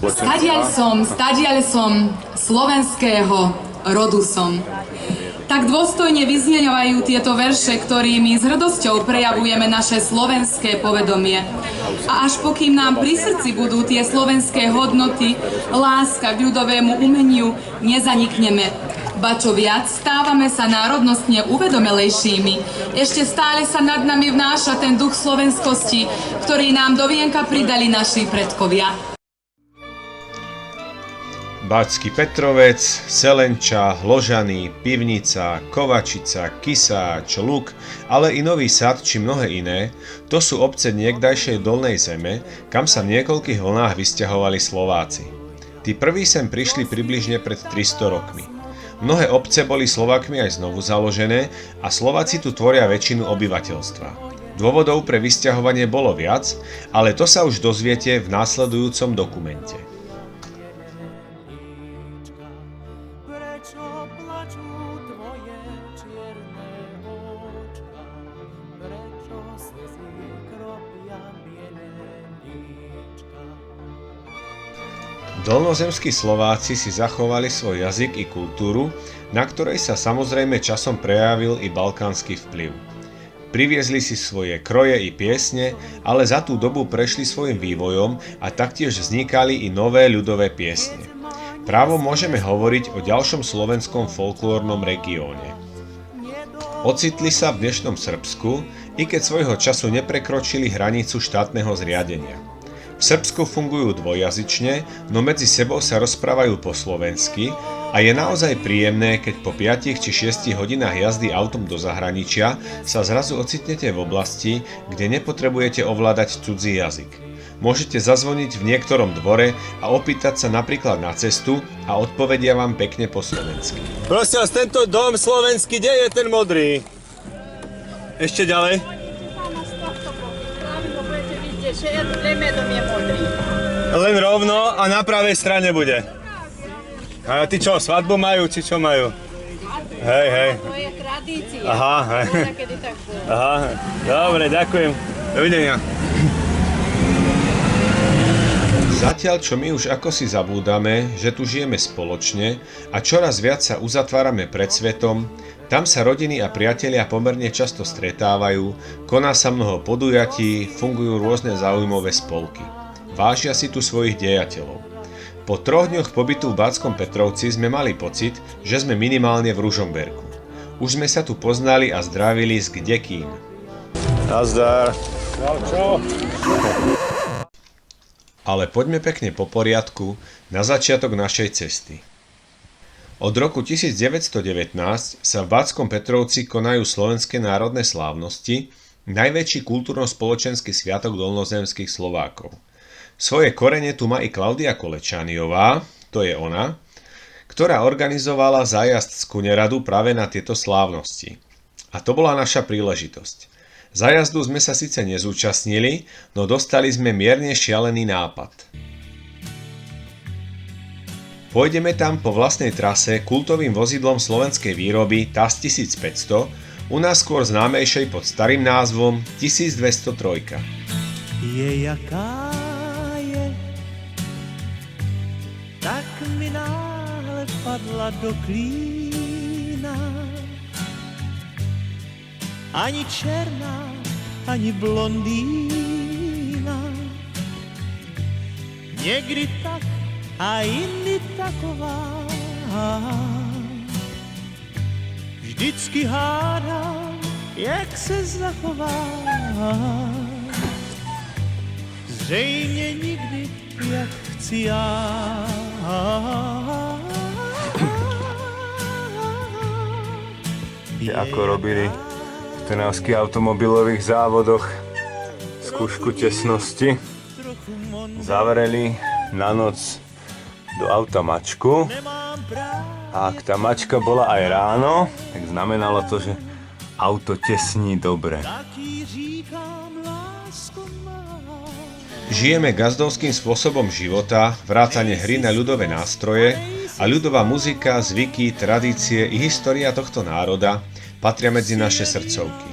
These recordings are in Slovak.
Stadiaľ som, slovenského rodu som. Tak dôstojne vyznievajú tieto verše, ktorými s hrdosťou prejavujeme naše slovenské povedomie. A až pokým nám pri srdci budú tie slovenské hodnoty, láska k ľudovému umeniu, nezanikneme. Ba čo viac, stávame sa národnostne uvedomelejšími. Ešte stále sa nad nami vnáša ten duch slovenskosti, ktorý nám do vienka pridali naši predkovia. Bačský Petrovec, Selenča, Hložany, Pivnica, Kovačica, Kisáč, Luk, ale i Nový Sad či mnohé iné, to sú obce niekdajšej Dolnej Zeme, kam sa v niekoľkých vlnách vysťahovali Slováci. Tí prví sem prišli približne pred 300 rokmi. Mnohé obce boli Slovákmi aj znovu založené a Slováci tu tvoria väčšinu obyvateľstva. Dôvodov pre vysťahovanie bolo viac, ale to sa už dozviete v následujúcom dokumente. Dolnozemskí Slováci si zachovali svoj jazyk i kultúru, na ktorej sa samozrejme časom prejavil i balkánsky vplyv. Priviezli si svoje kroje i piesne, ale za tú dobu prešli svojim vývojom a taktiež vznikali i nové ľudové piesne. Právo môžeme hovoriť o ďalšom slovenskom folklórnom regióne. Ocitli sa v dnešnom Srbsku, i keď svojho času neprekročili hranicu štátneho zriadenia. V Srbsku fungujú dvojjazyčne, no medzi sebou sa rozprávajú po slovensky a je naozaj príjemné, keď po 5 či 6 hodinách jazdy autom do zahraničia sa zrazu ocitnete v oblasti, kde nepotrebujete ovládať cudzí jazyk. Môžete zazvoniť v niektorom dvore a opýtať sa napríklad na cestu a odpovedia vám pekne po slovensky. Prosím vás, tento dom slovenský, kde je ten modrý? Ešte ďalej? Len rovno a na pravej strane bude. A ty čo, svadbu majú, či čo majú? Hej. To je tradícia. Aha, hej. Aha, dobre, ďakujem. Dovidenia. Zatiaľ, čo my už ako si zabúdame, že tu žijeme spoločne a čoraz viac sa uzatvárame pred svetom, tam sa rodiny a priatelia pomerne často stretávajú, koná sa mnoho podujatí, fungujú rôzne záujmové spolky. Vážia si tu svojich dejateľov. Po 3 dňoch pobytu v Bátskom Petrovci sme mali pocit, že sme minimálne v Ružomberku. Už sme sa tu poznali a zdravili s kdekým. Nazdar. Čo? Ale poďme pekne po poriadku na začiatok našej cesty. Od roku 1919 sa v Bátskom Petrovci konajú slovenské národné slávnosti, najväčší kultúrno-spoločenský sviatok dolnozemských Slovákov. Svoje korene tu má i Klaudia Kolečaniová, to je ona, ktorá organizovala zájazd z Kuneradu práve na tieto slávnosti. A to bola naša príležitosť. Zájazdu sme sa síce nezúčastnili, no dostali sme mierne šialený nápad. Pôjdeme tam po vlastnej trase kultovým vozidlom slovenskej výroby TAS 1500, u nás skôr známejšej pod starým názvom 1203. Je jaká je, tak mi náhle padla do klína. Ani černá, ani blondýna. Někdy tak a jindy taková. Vždycky hádám, jak se zachová. Zřejmě nikdy, jak chci já. Ako robili v trnavských automobilových závodoch skúšku tesnosti. Zavreli na noc do auta mačku a ak tá mačka bola aj ráno, tak znamenalo to, že auto tesní dobre. Žijeme gazdovským spôsobom života, vrátane hry na ľudové nástroje a ľudová muzika, zvyky, tradície i história tohto národa patria medzi naše srdcovky.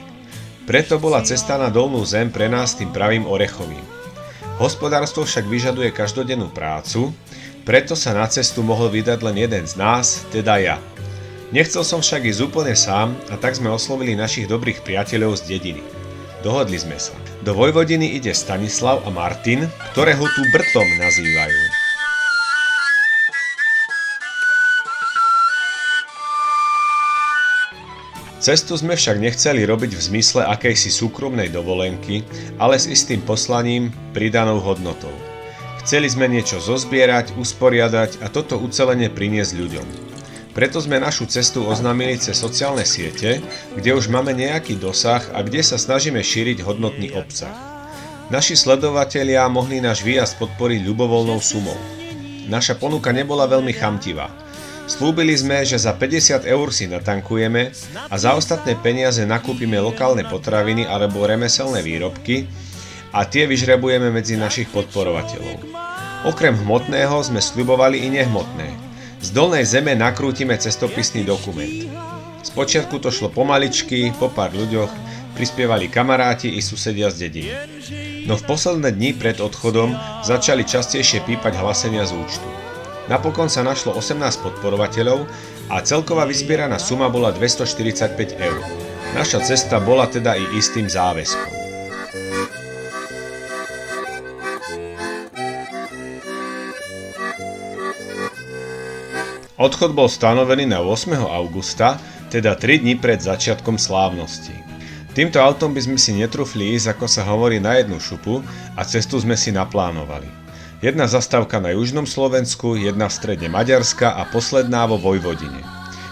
Preto bola cesta na Dolnú Zem pre nás tým pravým orechovým. Hospodárstvo však vyžaduje každodennú prácu, preto sa na cestu mohol vydať len jeden z nás, teda ja. Nechcel som však ísť úplne sám a tak sme oslovili našich dobrých priateľov z dediny. Dohodli sme sa. Do Vojvodiny ide Stanislav a Martin, ktorého tu Brtom nazývajú. Cestu sme však nechceli robiť v zmysle akejsi súkromnej dovolenky, ale s istým poslaním, pridanou hodnotou. Chceli sme niečo zozbierať, usporiadať a toto ucelenie priniesť ľuďom. Preto sme našu cestu oznámili cez sociálne siete, kde už máme nejaký dosah a kde sa snažíme šíriť hodnotný obsah. Naši sledovatelia mohli náš výjazd podporiť ľubovoľnou sumou. Naša ponuka nebola veľmi chamtivá. Slúbili sme, že za 50 eur si natankujeme a za ostatné peniaze nakúpime lokálne potraviny alebo remeselné výrobky a tie vyžrebujeme medzi našich podporovateľov. Okrem hmotného sme sľubovali i nehmotné. Z dolnej zeme nakrútime cestopisný dokument. Spočiatku to šlo pomaličky, po pár ľuďoch, prispievali kamaráti i susedia z dediny. No v posledné dni pred odchodom začali častejšie pípať hlásenia z účtu. Napokon sa našlo 18 podporovateľov a celková vyzbieraná suma bola 245 eur. Naša cesta bola teda i istým záväzkom. Odchod bol stanovený na 8. augusta, teda 3 dni pred začiatkom slávnosti. Týmto autom by sme si netrúfli ísť, ako sa hovorí, na jednu šupu a cestu sme si naplánovali. Jedna zastávka na južnom Slovensku, jedna v strede Maďarska a posledná vo Vojvodine.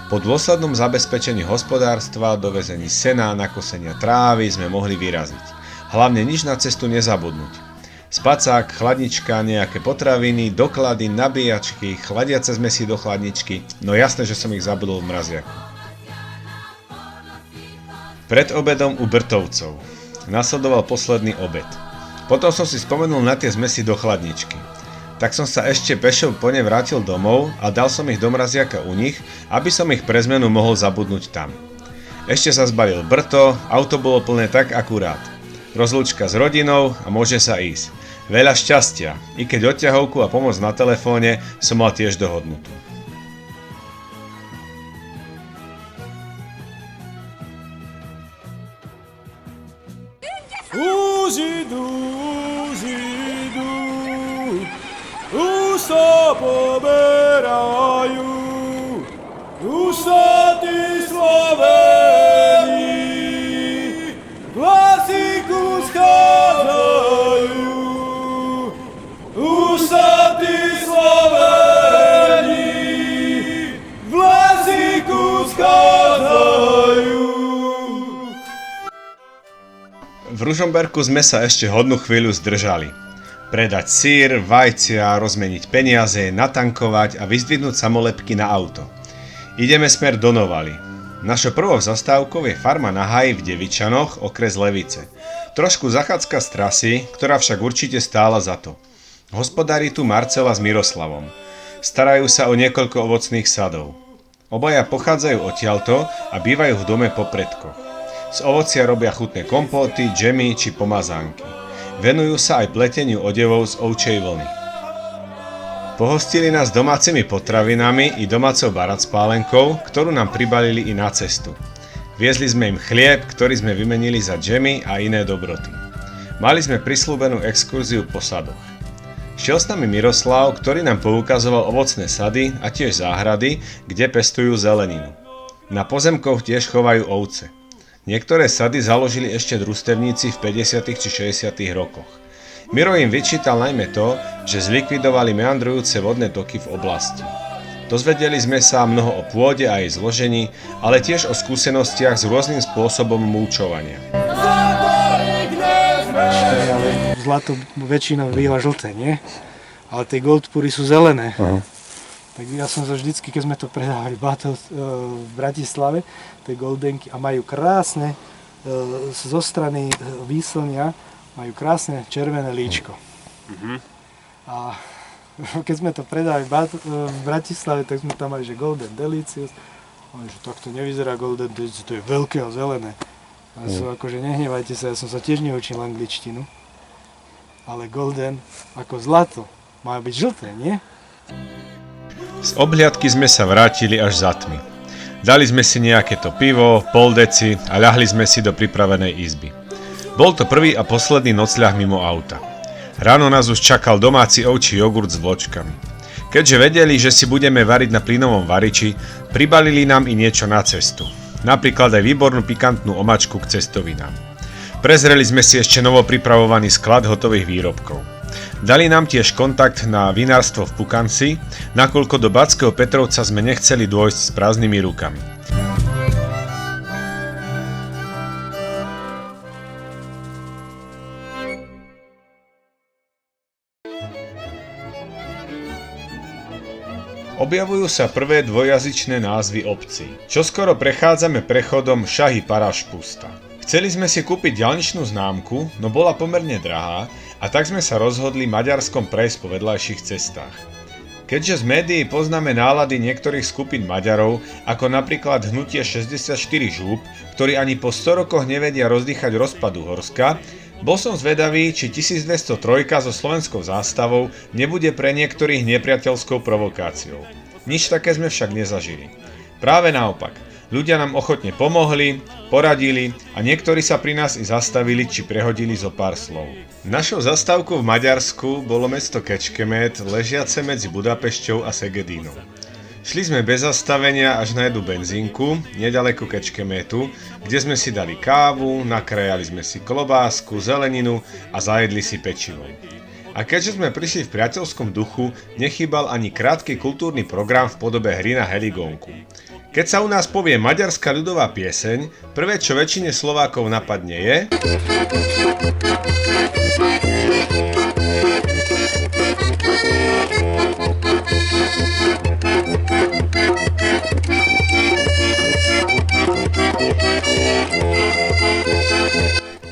Po dôslednom zabezpečení hospodárstva, dovezení sena, nakosenia trávy sme mohli vyraziť. Hlavne nič na cestu nezabudnúť. Spacák, chladnička, nejaké potraviny, doklady, nabíjačky, chladiace zmesi do chladničky, no jasné, že som ich zabudol v mraziaku. Pred obedom u Brtovcov. Nasledoval posledný obed. Potom som si spomenul na tie zmesi do chladničky. Tak som sa ešte pešou po ne vrátil domov a dal som ich do mraziaka u nich, aby som ich pre zmenu mohol zabudnúť tam. Ešte sa zbalil Brto, auto bolo plné tak akurát. Rozlúčka s rodinou a môže sa ísť. Veľa šťastia, i keď odťahovku a pomoc na telefóne som mal tiež dohodnutú. Už idú, už sa poberajú, už sa tí Sloveni v hlasíku schádzajú, už sa tí Sloveni v hlasíku schádzajú. V Ružomberku sme sa ešte hodnú chvíľu zdržali. Predať syr, vajcia, rozmeniť peniaze, natankovať a vyzdvihnúť samolepky na auto. Ideme smer do Novaly. Našou prvou zastávkou je farma na Haji v Devičanoch, okres Levice. Trošku zachádzka z trasy, ktorá však určite stála za to. Hospodári tu Marcela s Miroslavom. Starajú sa o niekoľko ovocných sadov. Obaja pochádzajú odtiaľto a bývajú v dome po predkoch. Z ovocia robia chutné kompóty, džemy či pomazánky. Venujú sa aj pleteniu odevov z ovčej vlny. Pohostili nás domácimi potravinami i domácou baracpálenkou, ktorú nám pribalili i na cestu. Viezli sme im chlieb, ktorý sme vymenili za džemy a iné dobroty. Mali sme prisľúbenú exkurziu po sadoch. Šiel s nami Miroslav, ktorý nám poukazoval ovocné sady a tiež záhrady, kde pestujú zeleninu. Na pozemkoch tiež chovajú ovce. Niektoré sady založili ešte družstevníci v 50. či 60. rokoch. Miro im vyčítal najmä to, že zlikvidovali meandrujúce vodné toky v oblasti. Dozvedeli sme sa mnoho o pôde a jej zložení, ale tiež o skúsenostiach s rôznym spôsobom mulčovania. Zlato väčšinou býva žlté, nie? Ale tie goldpury sú zelené. Tak ja som sa vždycky, keď sme to predávali v Bratislave, tie goldenky, a majú krásne, zo strany výslnia, majú krásne červené líčko. A keď sme to predávali v Bratislave, tak sme tam mali, že Golden Delicious. Oni, že takto nevyzerá Golden Delicious, to je veľké a zelené. A som akože nehnevajte sa, ja som sa tiež neučil angličtinu. ale golden ako zlato. Má byť žlté, nie? Z obhliadky sme sa vrátili až za tmy. Dali sme si nejaké to pivo, pol deci a ľahli sme si do pripravenej izby. Bol to prvý a posledný nocľah mimo auta. Ráno nás už čakal domáci ovčí jogurt s vločkami. Keďže vedeli, že si budeme variť na plynovom variči, pribalili nám i niečo na cestu. Napríklad aj výbornú pikantnú omačku k cestovinám. Prezreli sme si ešte novo pripravovaný sklad hotových výrobkov. Dali nám tiež kontakt na vinárstvo v Pukanci, nakoľko do Batského Petrovca sme nechceli dôjsť s prázdnymi rukami. Objavujú sa prvé dvojjazyčné názvy obcí. Čoskoro prechádzame prechodom Šahy Parašpusta. Chceli sme si kúpiť diaľničnú známku, no bola pomerne drahá, a tak sme sa rozhodli Maďarskom prejsť po vedľajších cestách. Keďže z médií poznáme nálady niektorých skupín Maďarov, ako napríklad hnutie 64 žúb, ktorí ani po 100 rokoch nevedia rozdýchať rozpadu Horska, bol som zvedavý, či 1203 so slovenskou zástavou nebude pre niektorých nepriateľskou provokáciou. Nič také sme však nezažili. Práve naopak. Ľudia nám ochotne pomohli, poradili a niektorí sa pri nás i zastavili či prehodili zo pár slov. Našou zastávkou v Maďarsku bolo mesto Kecskemét, ležiace medzi Budapešťou a Segedínom. Šli sme bez zastavenia až na jednu benzínku, nedaleko Kecskemétu, kde sme si dali kávu, nakrajali sme si klobásku, zeleninu a zajedli si pečivom. A keďže sme prišli v priateľskom duchu, nechýbal ani krátky kultúrny program v podobe hry na heligónku. Keď sa u nás povie maďarská ľudová pieseň, prvé čo väčšine Slovákov napadne je...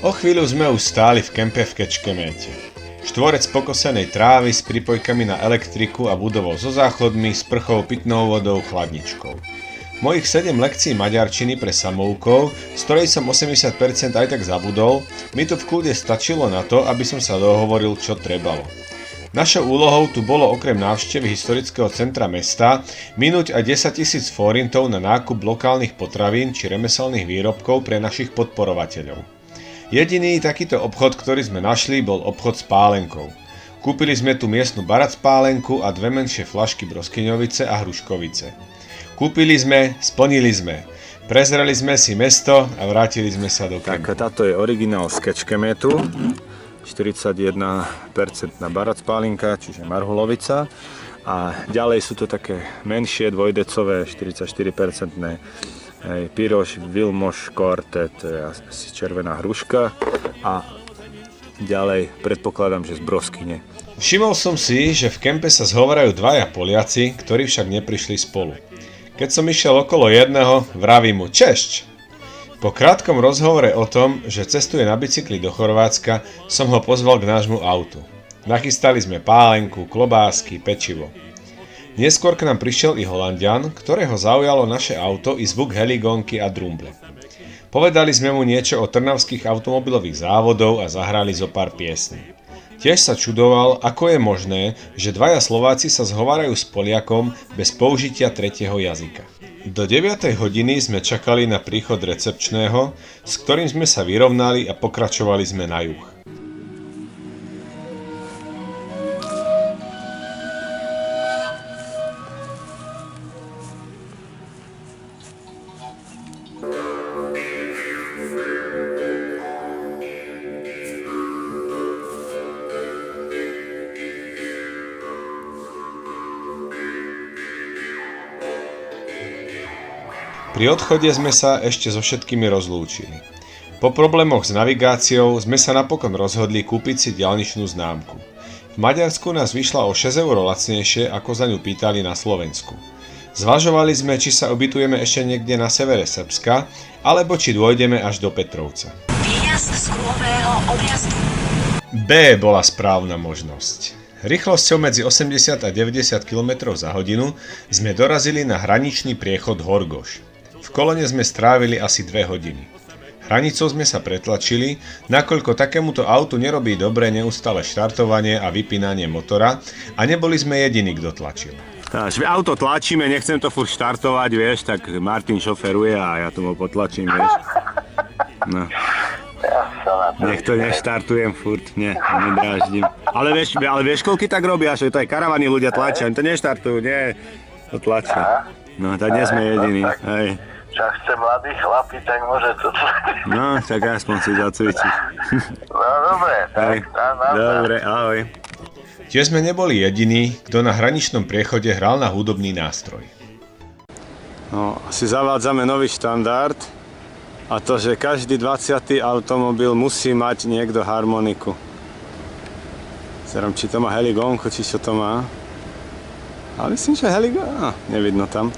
O chvíľu sme už stáli v kempe v Keckeméte. Štvorec pokosenej trávy s pripojkami na elektriku a budovou so záchodmi, sprchou, pitnou vodou, chladničkou. Mojich 7 lekcií maďarčiny pre samoukov, z ktorej som 80% aj tak zabudol, mi tu v kľude stačilo na to, aby som sa dohovoril, čo trebalo. Našou úlohou tu bolo okrem návštevy historického centra mesta minúť aj 10 000 forintov na nákup lokálnych potravín či remeselných výrobkov pre našich podporovateľov. Jediný takýto obchod, ktorý sme našli, bol obchod s pálenkou. Kúpili sme tu miestnu baracpálenku a 2 menšie flašky broskyňovice a hruškovice. Kúpili sme, splnili sme. Prezreli sme si mesto a vrátili sme sa do kempu. Tak táto je originál z Keckemétu. 41% baracpálinka, čiže marhulovica. A ďalej sú to také menšie dvojdecové, 44% pyroš, vilmoš, korte, to je asi červená hruška. A ďalej predpokladám, že z broskyne. Všimol som si, že v kempe sa zhovárajú dvaja Poliaci, ktorí však neprišli spolu. Keď som išiel okolo jedného, vravím mu Češť. Po krátkom rozhovore o tom, že cestuje na bicykli do Chorvátska, som ho pozval k nášmu autu. Nachystali sme pálenku, klobásky, pečivo. Neskôr k nám prišiel i Holanďan, ktorého zaujalo naše auto i zvuk heligónky a drumble. Povedali sme mu niečo o trnavských automobilových závodov a zahrali zo pár piesní. Tiež sa čudoval, ako je možné, že dvaja Slováci sa zhovárajú s Poliakom bez použitia tretieho jazyka. Do 9. hodiny sme čakali na príchod recepčného, s ktorým sme sa vyrovnali a pokračovali sme na juh. Pri odchode sme sa ešte so všetkými rozlúčili. Po problémoch s navigáciou sme sa napokon rozhodli kúpiť si diaľničnú známku. V Maďarsku nás vyšla o 6 € lacnejšie, ako za ňu pýtali na Slovensku. Zvažovali sme, či sa ubytujeme ešte niekde na severe Srbska, alebo či dôjdeme až do Petrovca. Výjazd z kruhového objazdu. B bola správna možnosť. Rýchlosťou medzi 80 a 90 km za hodinu sme dorazili na hraničný priechod Horgoš. V kolone sme strávili asi 2 hodiny. Hranicou sme sa pretlačili, nakoľko takémuto autu nerobí dobre neustále štartovanie a vypínanie motora a neboli sme jediní, kto tlačil. Takže auto tlačíme, nechcem to furt štartovať, vieš, tak Martin šoferuje a ja tomu potlačím, vieš. No. Nech to neštartujem furt, nedráždim. Ale vieš, koľky tak robia, že to aj karavany ľudia tlačia, oni to neštartujú, nie, to tlačia. No, tak nie sme jediní, hej. Však ste mladí chlapi, tak môže to tlačiť. No, tak aspoň si zacvičiť. No, dobre, tak, Dobre, ahoj. Tiež sme neboli jediní, kto na hraničnom priechode hral na hudobný nástroj. No, asi zavádzame nový štandard a to, že každý 20. automobil musí mať niekto harmoniku. Zerám, či to má heligonku, či čo to má. Ale myslím, že heligonku, nevidno tam.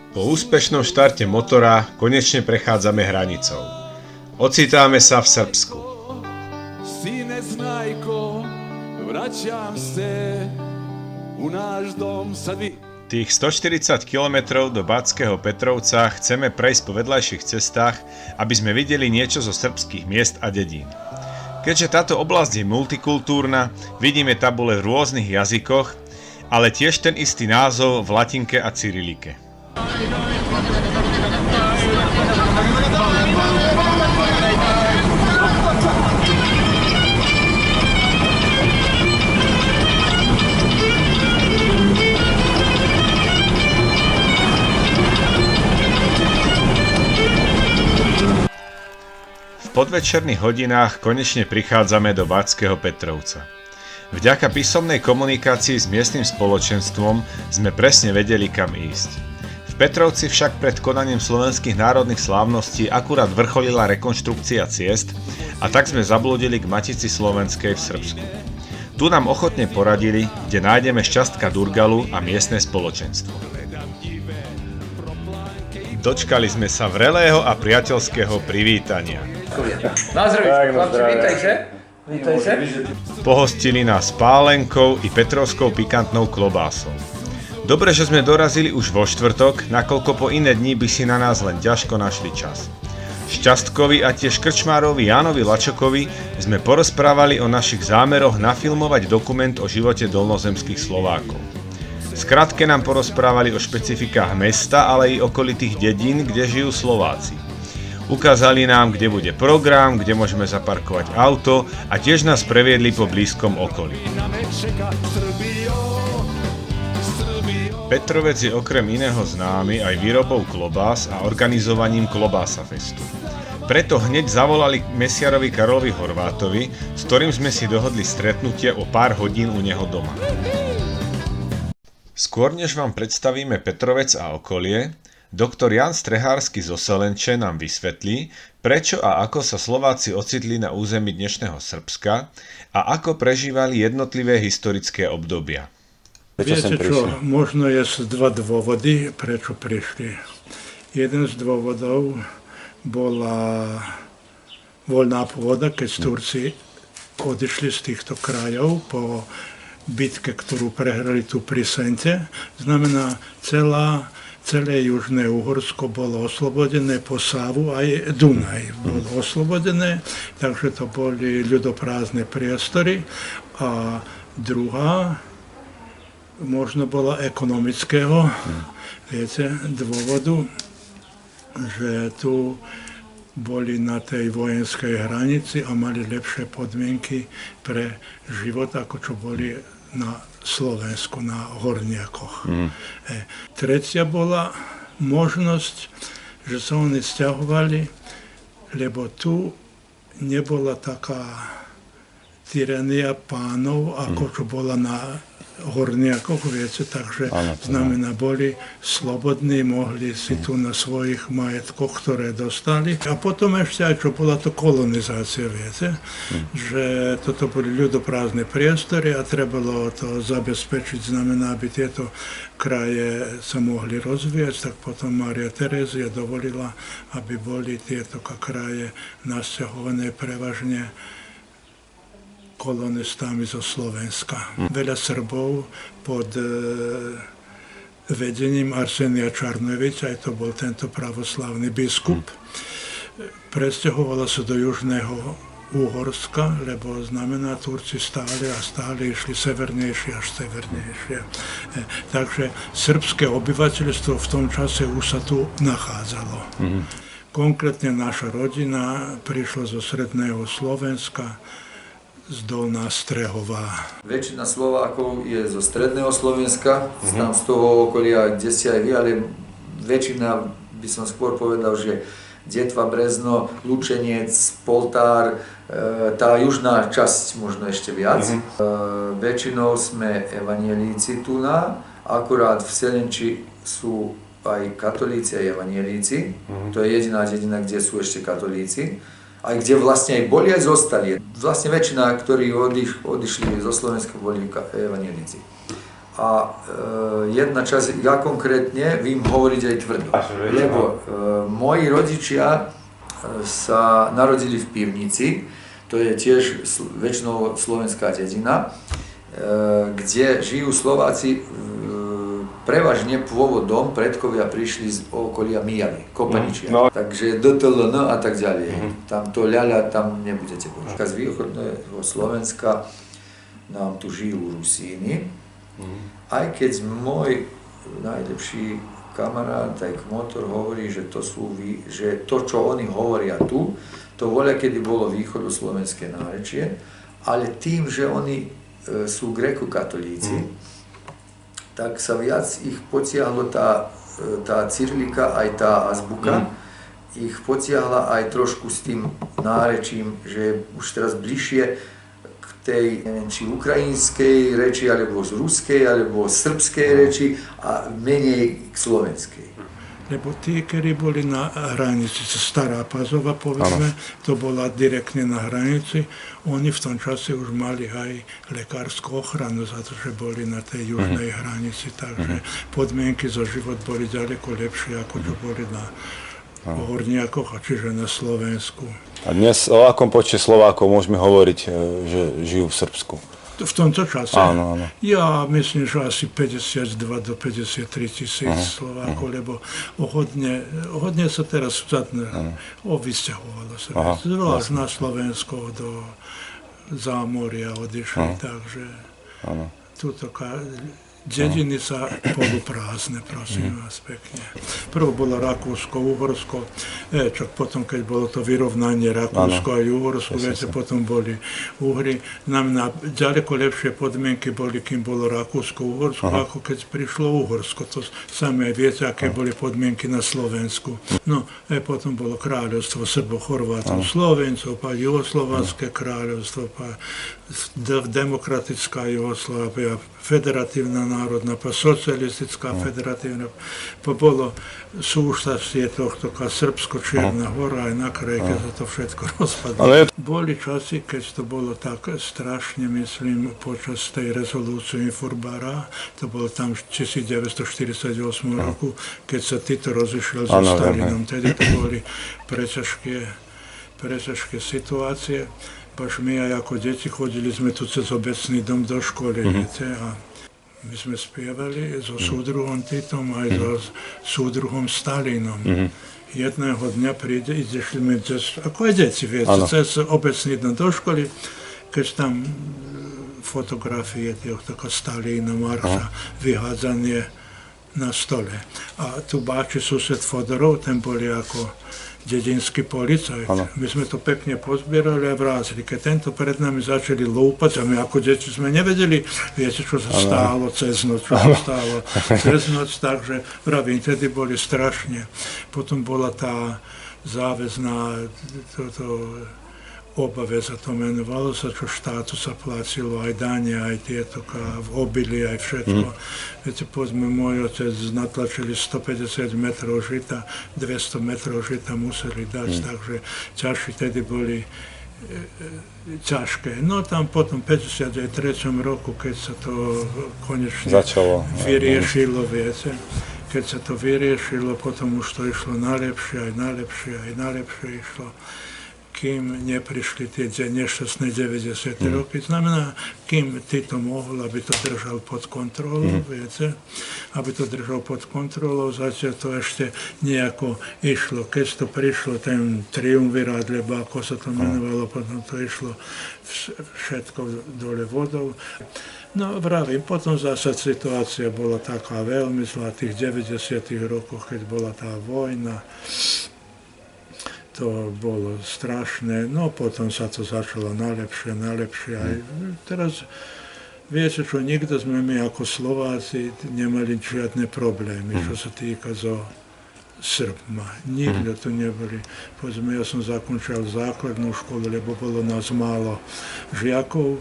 Po úspešnom štarte motora konečne prechádzame hranicou. Ocitáme sa v Srbsku. Sine znajko, vraćam se u náš dom sad vi. Tých 140 km do Batského Petrovca chceme prejsť po vedľajších cestách, aby sme videli niečo zo srbských miest a dedín. Keďže táto oblasť je multikultúrna, vidíme tabule v rôznych jazykoch, ale tiež ten istý názov v latinke a cyrilike. V podvečerných hodinách konečne prichádzame do Batského Petrovca. Vďaka písomnej komunikácii s miestnym spoločenstvom sme presne vedeli, kam ísť. V Petrovci však pred konaním slovenských národných slávností akurát vrcholila rekonštrukcia ciest a tak sme zablúdili k Matici slovenskej v Srbsku. Tu nám ochotne poradili, kde nájdeme šťastka Durgalu a miestne spoločenstvo. Dočkali sme sa vrelého a priateľského privítania. Pohostili nás pálenkou i petrovskou pikantnou klobásou. Dobre, že sme dorazili už vo štvrtok, nakoľko po iné dni by si na nás len ťažko našli čas. Šťastkovi a tiež krčmárovi Jánovi Lačokovi sme porozprávali o našich zámeroch nafilmovať dokument o živote dolnozemských Slovákov. Skrátke nám porozprávali o špecifikách mesta, ale i okolitých dedín, kde žijú Slováci. Ukázali nám, kde bude program, kde môžeme zaparkovať auto a tiež nás previedli po blízkom okolí. Petrovec je okrem iného známy aj výrobou klobás a organizovaním Klobása festu. Preto hneď zavolali mesiarovi Karolovi Horvátovi, s ktorým sme si dohodli stretnutie o pár hodín u neho doma. Skôr než vám predstavíme Petrovec a okolie, doktor Jan Strehársky zo Selenče nám vysvetlí, prečo a ako sa Slováci ocitli na území dnešného Srbska a ako prežívali jednotlivé historické obdobia. Viete čo, možno je dva dôvody, prečo prišli. Jeden z dôvodov bola voľná pôda, keď Turci odišli z týchto krajov po bitke, ktorú prehrali tu pri Sente. Znamená, celé južné Uhorsko bolo oslobodené, po Sávu aj Dunaj bolo oslobodené, takže to boli ľudoprázdne priestory. A druhá možno bola ekonomického, viete, dôvodu, že tu boli na tej vojenskej hranici a mali lepšie podmienky pre život, ako čo boli na Slovensku, na horniakoch. Tretia bola možnosť, že sa oni sťahovali, lebo tu nebola taká tyrania pánov, ako čo bola na horniakoch, viete, takže znamená, boli slobodní, mohli si tu na svojich majetkoch, ktoré dostali. A potom ešte aj čo bola to kolonizácia, viete, že toto boli ľudoprázdne priestory a trebalo to zabezpečiť, znamená, aby tieto kraje sa mohli rozvíjať, tak potom Mária Terézia dovolila, aby boli tieto kraje nasťahované prevažne kolonistami zo Slovenska. Veľa Srbov pod vedením Arsenija Čarnojevića, aj to bol tento pravoslavný biskup, presťahovalo sa do južného Uhorska, lebo znamená, Turci stále išli severnejšie až severnejšie. Takže srbské obyvateľstvo v tom čase už sa tu nachádzalo. Konkrétne naša rodina prišla zo stredného Slovenska, z Dolná Strehová. Väčšina Slovákov je zo stredného Slovenska, tam z toho okolia, kde ste aj vy, ale väčšina by som skôr povedal, že Detva, Brezno, Lučenec, Poltár, tá južná časť možno ešte viac. Väčšinou sme evanielíci tu akurát v Selenči sú aj katolíci a evanielíci. To je jediná dedina, kde sú ešte katolíci. Aj kde vlastne aj boli, aj zostali. Vlastne väčšina, ktorí odišli zo Slovenska, boli evanielíci. A jedna časť, ja konkrétne vím hovoriť aj tvrdo, lebo moji rodičia sa narodili v Pivnici, to je tiež väčšinou slovenská dedina, kde žijú Slováci prevažne pôvodom, predkovia prišli z okolia Mijavy, Kopaničia, takže DTLN a tak ďalej. Tam to ľaľa, tam nebudete počuť. Z východného Slovenska nám tu žijú Rusíni, aj keď môj najlepší kamarát, aj Kmotor hovorí, že to, čo oni hovoria tu, to voľakedy bolo východoslovenské nárečie, ale tým, že oni sú grekokatolíci, tak sa viac ich potiahlo tá cyrilika, aj tá azbuka, ich potiahla aj trošku s tým nárečím, že už teraz bližšie k tej, neviem, či ukrajinskej reči, alebo z ruskej, alebo srbskej reči a menej k slovenskej. Lebo tí, ktorí boli na hranici, Stará Pazova, povedzme, to bola direktne na hranici, oni v tom čase už mali aj lekárskú ochranu za to, že boli na tej južnej hranici, takže podmienky za život boli ďaleko lepšie, ako čo boli na Horniakoch, čiže na Slovensku. A dnes o akom počte Slovákov môžeme hovoriť, že žijú v Srbsku? V tomto čase? Áno. Ja myslím, že asi 52 do 53 tisíc Slovákov, lebo hodne sa teraz vysťahovalo sa. Zvlášť na Slovensko do Zámoria odišli, takže túto dediny sa poluprázdne, prosím vás pekne. Prvo bolo Rakúsko-Uhorsko, čak potom, keď bolo to vyrovnanie Rakúsko a Uhorsko, viete, potom boli Uhry. Znamená, ďaleko lepšie podmienky boli, kým bolo Rakúsko-Uhorsko, ako keď prišlo Uhorsko. To sami aj viete, aké boli podmienky na Slovensku. No, potom bolo kráľovstvo Srbo-Chorvátov, Slovencov, pa Juhoslovanské kráľovstvo, pa demokratická Juhoslávia, federatívna národná, pa socialistická federatívna, pa bolo súšťastie tohto, ka Srbsko-Čierna hora, aj na krajke sa to všetko rozpadlo. Boli časy, keď to bolo tak strašne, myslím, počas tej rezolúcie Infurbara, to bolo tam v 1948 roku, keď sa Tito rozišiel so Stalinom, tedy to boli preťažké situácie. Paž my aj ako deti chodili sme tu cez obecný dom do školy, viete, a my sme spievali so súdruhom Titom aj so súdruhom Stalinom. Jedného dňa ideš sme ako aj deti, viete, cez obecný dom do školy, keď tam fotografie tohto Stalina, Marša, vyhádzanie na stole. A tu báči sused Fodorov, ten boli ako dedinský policajt. My sme to pekne pozbierali a vrátili. Keď tento pred nami začali lúpať, a my ako deti sme nevedeli, viete, čo sa stálo cez noc, takže pravím, tedy boli strašne. Potom bola tá záväzná obave sa to menovalo sa, čo štátu sa platilo, aj dane, aj tieto, v obili, aj všetko. Viete, povedzme, môj otec natlačili 150 metrov žita, 200 metrov žita museli dať, takže ťažšie tedy boli ťažké. No tam potom v 53. roku, keď sa to konečne vyriešilo, viete, keď sa to vyriešilo, potom už to išlo najlepšie išlo. kým neprišli tie nešťastné 90. roky. Znamená, kým Tito mohol, aby to držal pod kontrolou, viete, aby to držal pod kontrolou, zatiaľ to ešte nejako išlo. Keď to prišlo, ten triumvirát, lebo ako sa to menovalo, potom to išlo všetko dole vodou. No vravím, potom zase situácia bola taká veľmi zlá, tých 90. rokoch, keď bola tá vojna, to bolo strašné, no potom sa to začalo najlepšie. Aj teraz, viete čo, nikto sme my ako Slováci nemali žiadne problémy, čo sa týka so Srbma. Nikto tu neboli. Povedzme, ja som zakončil základnú školu, lebo bolo nás málo žiakov.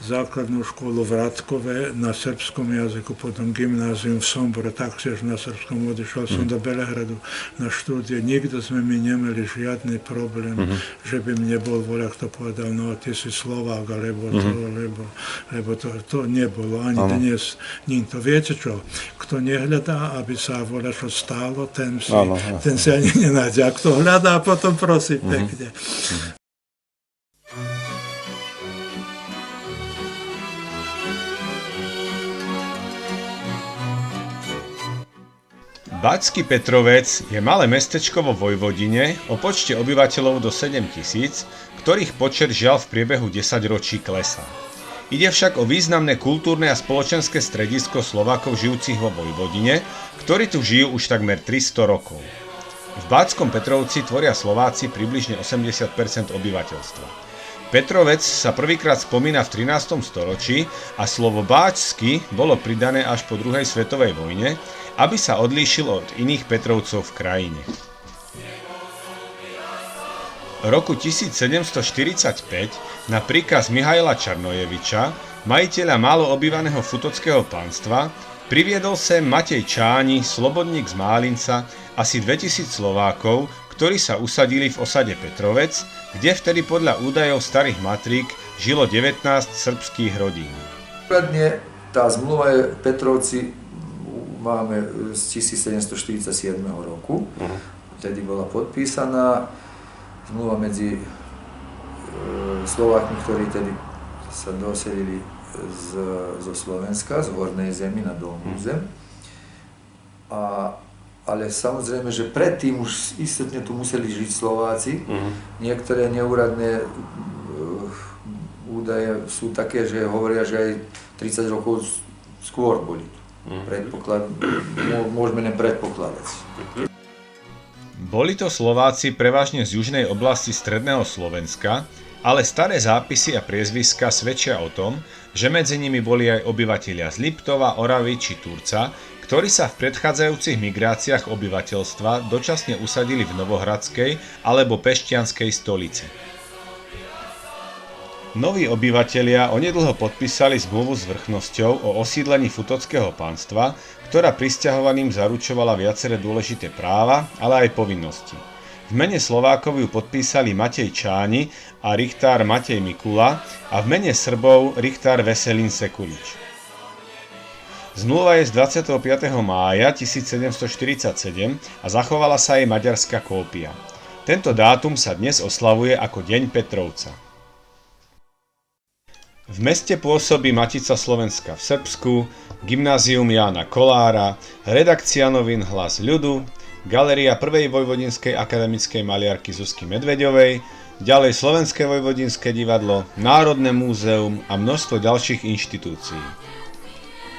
Základnú školu v Radkove na srbskom jazyku, potom gymnázium v Sombore, taktiež na srbskom, odišiel som do Belehradu na štúdie. Nikto sme mi nemali žiadny problém, že by mne bol voľak to povedal, no ty si Slovák, alebo to, lebo to nebolo ani dnes nikto. Viete čo, kto nehľadá, aby sa voľačo stálo, ten si ani nenájde. A kto hľadá, potom prosí pekne. Bačský Petrovec je malé mestečko vo Vojvodine o počte obyvateľov do 7 000, ktorých počet žiaľ v priebehu 10 ročí klesá. Ide však o významné kultúrne a spoločenské stredisko Slovákov žijúcich vo Vojvodine, ktorí tu žijú už takmer 300 rokov. V Báčskom Petrovci tvoria Slováci približne 80% obyvateľstva. Petrovec sa prvýkrát spomína v 13. storočí a slovo báčsky bolo pridané až po druhej svetovej vojne, aby sa odlíšil od iných Petrovcov v krajine. V roku 1745 na príkaz Mihaila Čarnojeviča, majiteľa málo obývaného futockého panstva, priviedol sem Matej Čáni, slobodník z Málinca, asi 2000 Slovákov, ktorí sa usadili v osade Petrovec, kde vtedy podľa údajov starých matrík žilo 19 srbských rodín. Úradne tá zmluva je Petrovci máme z 1747 roku. Vtedy bola podpísaná zmluva medzi Slovákmi, ktorí tedy sa doselili zo Slovenska, z Hornej zemi na Dolnú zem. Ale samozrejme, že predtým už istotne tu museli žiť Slováci. Niektoré neúradné údaje sú také, že hovoria, že aj 30 rokov skôr boli tu. Môžeme len predpokladať. Boli to Slováci prevažne z južnej oblasti stredného Slovenska, ale staré zápisy a priezviská svedčia o tom, že medzi nimi boli aj obyvatelia z Liptova, Oravy či Turca, ktorí sa v predchádzajúcich migráciách obyvateľstva dočasne usadili v Novohradskej alebo Pešťanskej stolici. Noví obyvatelia onedlho podpísali zmluvu s vrchnosťou o osídlení futockého panstva, ktorá prisťahovaným zaručovala viaceré dôležité práva, ale aj povinnosti. V mene Slovákov ju podpísali Matej Čáni a richtár Matej Mikula a v mene Srbov richtár Veselín Sekulič. Zmluva je z 25. mája 1747 a zachovala sa jej maďarská kópia. Tento dátum sa dnes oslavuje ako Deň Petrovca. V meste pôsobí Matica Slovenska v Srbsku, Gymnázium Jána Kolára, redakcia novín Hlas ľudu, Galéria prvej vojvodinskej akademickej maliarky Zuzky Medveďovej, ďalej Slovenské vojvodinské divadlo, Národné múzeum a množstvo ďalších inštitúcií.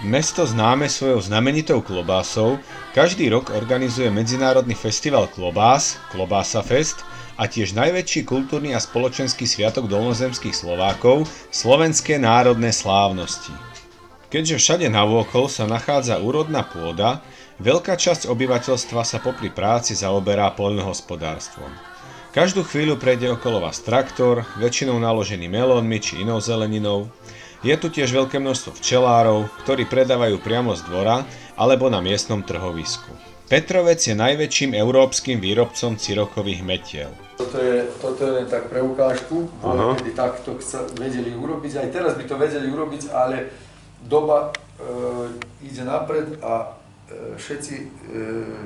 Mesto známe svojou znamenitou klobásou každý rok organizuje medzinárodný festival klobás, Klobása Fest, a tiež najväčší kultúrny a spoločenský sviatok dolnozemských Slovákov, Slovenské národné slávnosti. Keďže všade navôkol sa nachádza úrodná pôda, veľká časť obyvateľstva sa popri práci zaoberá poľnohospodárstvom. Každú chvíľu prejde okolo vás traktor, väčšinou naložený melónmi či inou zeleninou. Je tu tiež veľké množstvo včelárov, ktorí predávajú priamo z dvora alebo na miestnom trhovisku. Petrovec je najväčším európskym výrobcom cirokových metiel. Toto je len tak pre ukážku, kedy takto sa vedeli urobiť, aj teraz by to vedeli urobiť, ale doba ide napred a všetci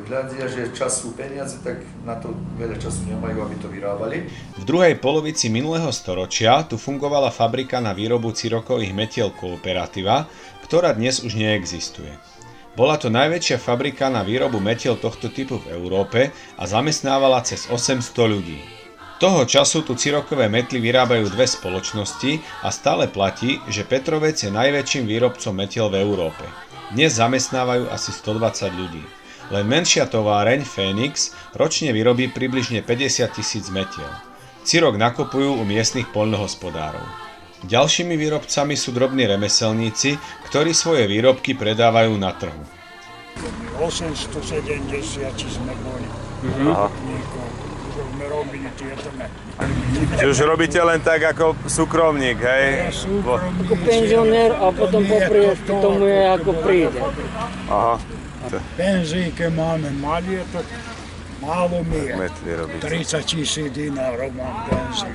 hľadia, že čas sú peniaze, tak na to veľa času nemajú, aby to vyrábali. V druhej polovici minulého storočia tu fungovala fabrika na výrobu cirokových metiel Kooperativa, ktorá dnes už neexistuje. Bola to najväčšia fabrika na výrobu metiel tohto typu v Európe a zamestnávala cez 800 ľudí. Toho času tu cirokové metly vyrábajú dve spoločnosti a stále platí, že Petrovec je najväčším výrobcom metiel v Európe. Dnes zamestnávajú asi 120 ľudí. Len menšia továreň Fénix ročne vyrobí približne 50 000 metiel. Cirok nakupujú u miestnych poľnohospodárov. Ďalšími výrobcami sú drobní remeselníci, ktorí svoje výrobky predávajú na trhu. 870 sme boli. Sme robili tieto metly. Už robíte len tak ako súkromník, hej? Ako penzionér a potom popri tomu je ako príde. Aha. Penzíke máme malé, tak málo mi je. Metly robíte. 30 000 dinárov mám benzín.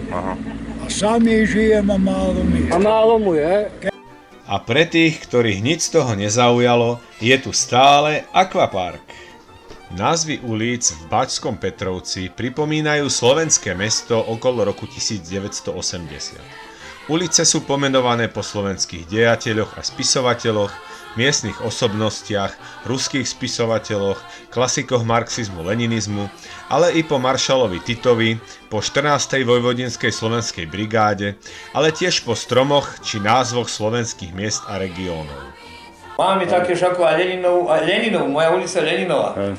Aha. A sami žijem a málo mi je. A málo mu je. A pre tých, ktorých nič z toho nezaujalo, je tu stále akvapark. Názvy ulic v Bačskom Petrovci pripomínajú slovenské mesto okolo roku 1980. Ulice sú pomenované po slovenských dejateľoch a spisovateľoch, miestnych osobnostiach, ruských spisovateľoch, klasikoch marxizmu, leninizmu, ale i po maršalovi Titovi, po 14. vojvodinskej slovenskej brigáde, ale tiež po stromoch či názvoch slovenských miest a regiónov. Máme také ako Leninov, moja ulica Leninova.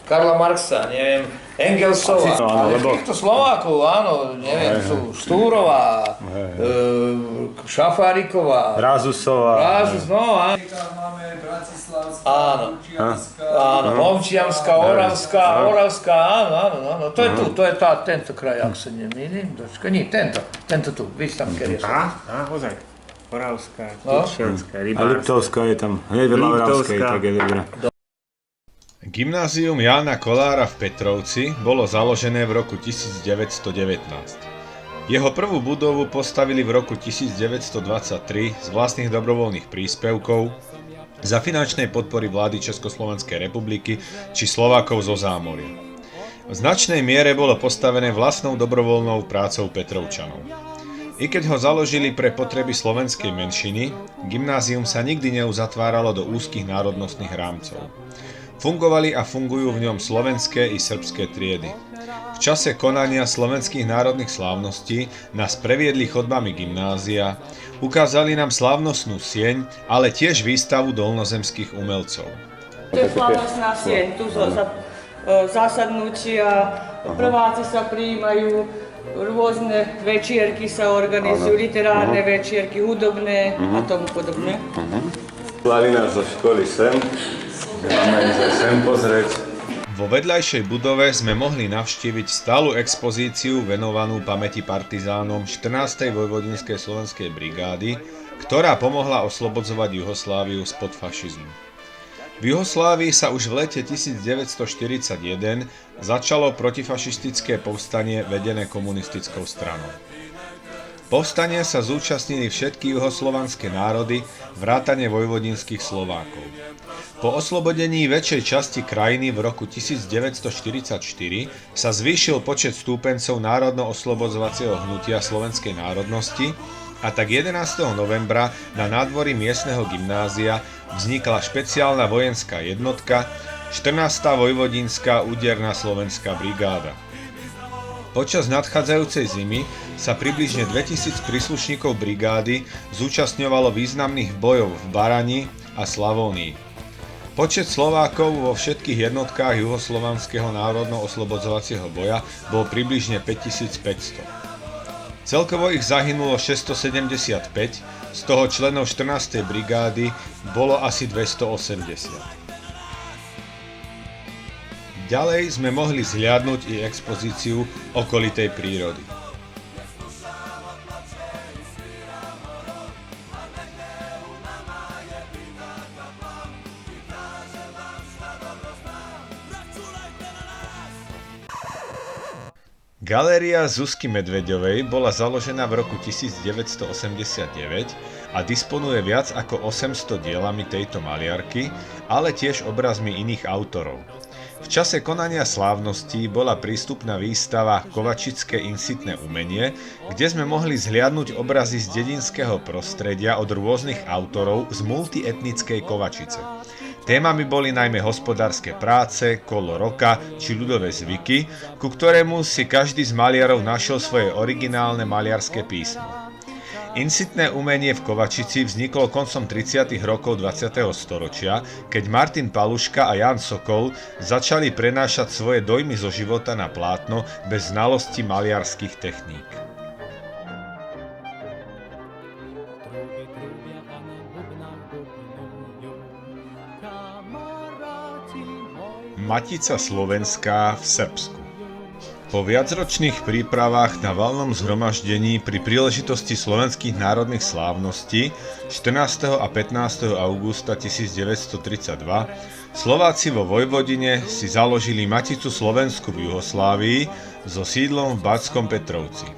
Karla Marxa, neviem, Engelsova, ale týchto Slovákov, áno, neviem, sú Štúrová, Šafáriková, Rázusová. Máme Bratislavská, áno, Ovčianská, Oravská, áno, to je tu, to je tento kraj, ak sa nemýlim, nie, tento tu, víš tam, keď je. Ozaj, Oravská, Tučenská, A Liptovská je tam, hneď vedľa Oravskej, tak je dobré. Gymnázium Jána Kolára v Petrovci bolo založené v roku 1919. Jeho prvú budovu postavili v roku 1923 z vlastných dobrovoľných príspevkov za finančnej podpory vlády Československej republiky či Slovákov zo Zámoria. V značnej miere bolo postavené vlastnou dobrovoľnou prácou Petrovčanov. I keď ho založili pre potreby slovenskej menšiny, gymnázium sa nikdy neuzatváralo do úzkých národnostných rámcov. Fungovali a fungujú v ňom slovenské i srbské triedy. V čase konania slovenských národných slávností nás previedli chodbami gymnázia, ukázali nám slávnostnú sieň, ale tiež výstavu dolnozemských umelcov. To je slávnostná sieň, tu zasadnutia, prváci sa prijímajú, rôzne večierky sa organizujú, literárne večierky, hudobné a tomu podobné. Slali nás zo školy sem. Máme sa sem pozrieť. Vo vedľajšej budove sme mohli navštíviť stálu expozíciu venovanú pamäti partizánom 14. vojvodinskej slovenskej brigády, ktorá pomohla oslobodzovať Jugosláviu spod fašizmu. V Jugoslávii sa už v lete 1941 začalo protifašistické povstanie vedené komunistickou stranou. Povstania sa zúčastnili všetky juhoslovanské národy vrátane vojvodinských Slovákov. Po oslobodení väčšej časti krajiny v roku 1944 sa zvýšil počet stúpencov národno-oslobodzovacieho hnutia slovenskej národnosti a tak 11. novembra na nádvorí miestneho gymnázia vznikla špeciálna vojenská jednotka 14. vojvodinská úderná slovenská brigáda. Počas nadchádzajúcej zimy sa približne 2000 príslušníkov brigády zúčastňovalo významných bojov v Barani a Slavónii. Počet Slovákov vo všetkých jednotkách juhoslovanského národno-oslobodzovacieho boja bol približne 5500. Celkovo ich zahynulo 675, z toho členov 14. brigády bolo asi 280. Ďalej sme mohli zhliadnuť i expozíciu okolitej prírody. Galéria Zuzky Medveďovej bola založená v roku 1989 a disponuje viac ako 800 dielami tejto maliarky, ale tiež obrazmi iných autorov. V čase konania slávností bola prístupná výstava Kovačické insitné umenie, kde sme mohli zhliadnuť obrazy z dedinského prostredia od rôznych autorov z multietnickej Kovačice. Témami boli najmä hospodárske práce, kolo roka či ľudové zvyky, ku ktorému si každý z maliarov našiel svoje originálne maliarské písmo. Insitné umenie v Kovačici vzniklo koncom 30. rokov 20. storočia, keď Martin Paluška a Jan Sokol začali prenášať svoje dojmy zo života na plátno bez znalosti maliarských techník. Matica slovenská v Srbsku. Po viacročných prípravách na valnom zhromaždení pri príležitosti slovenských národných slávností 14. a 15. augusta 1932 Slováci vo Vojvodine si založili Maticu slovenskú v Juhoslávii so sídlom v Batskom Petrovci.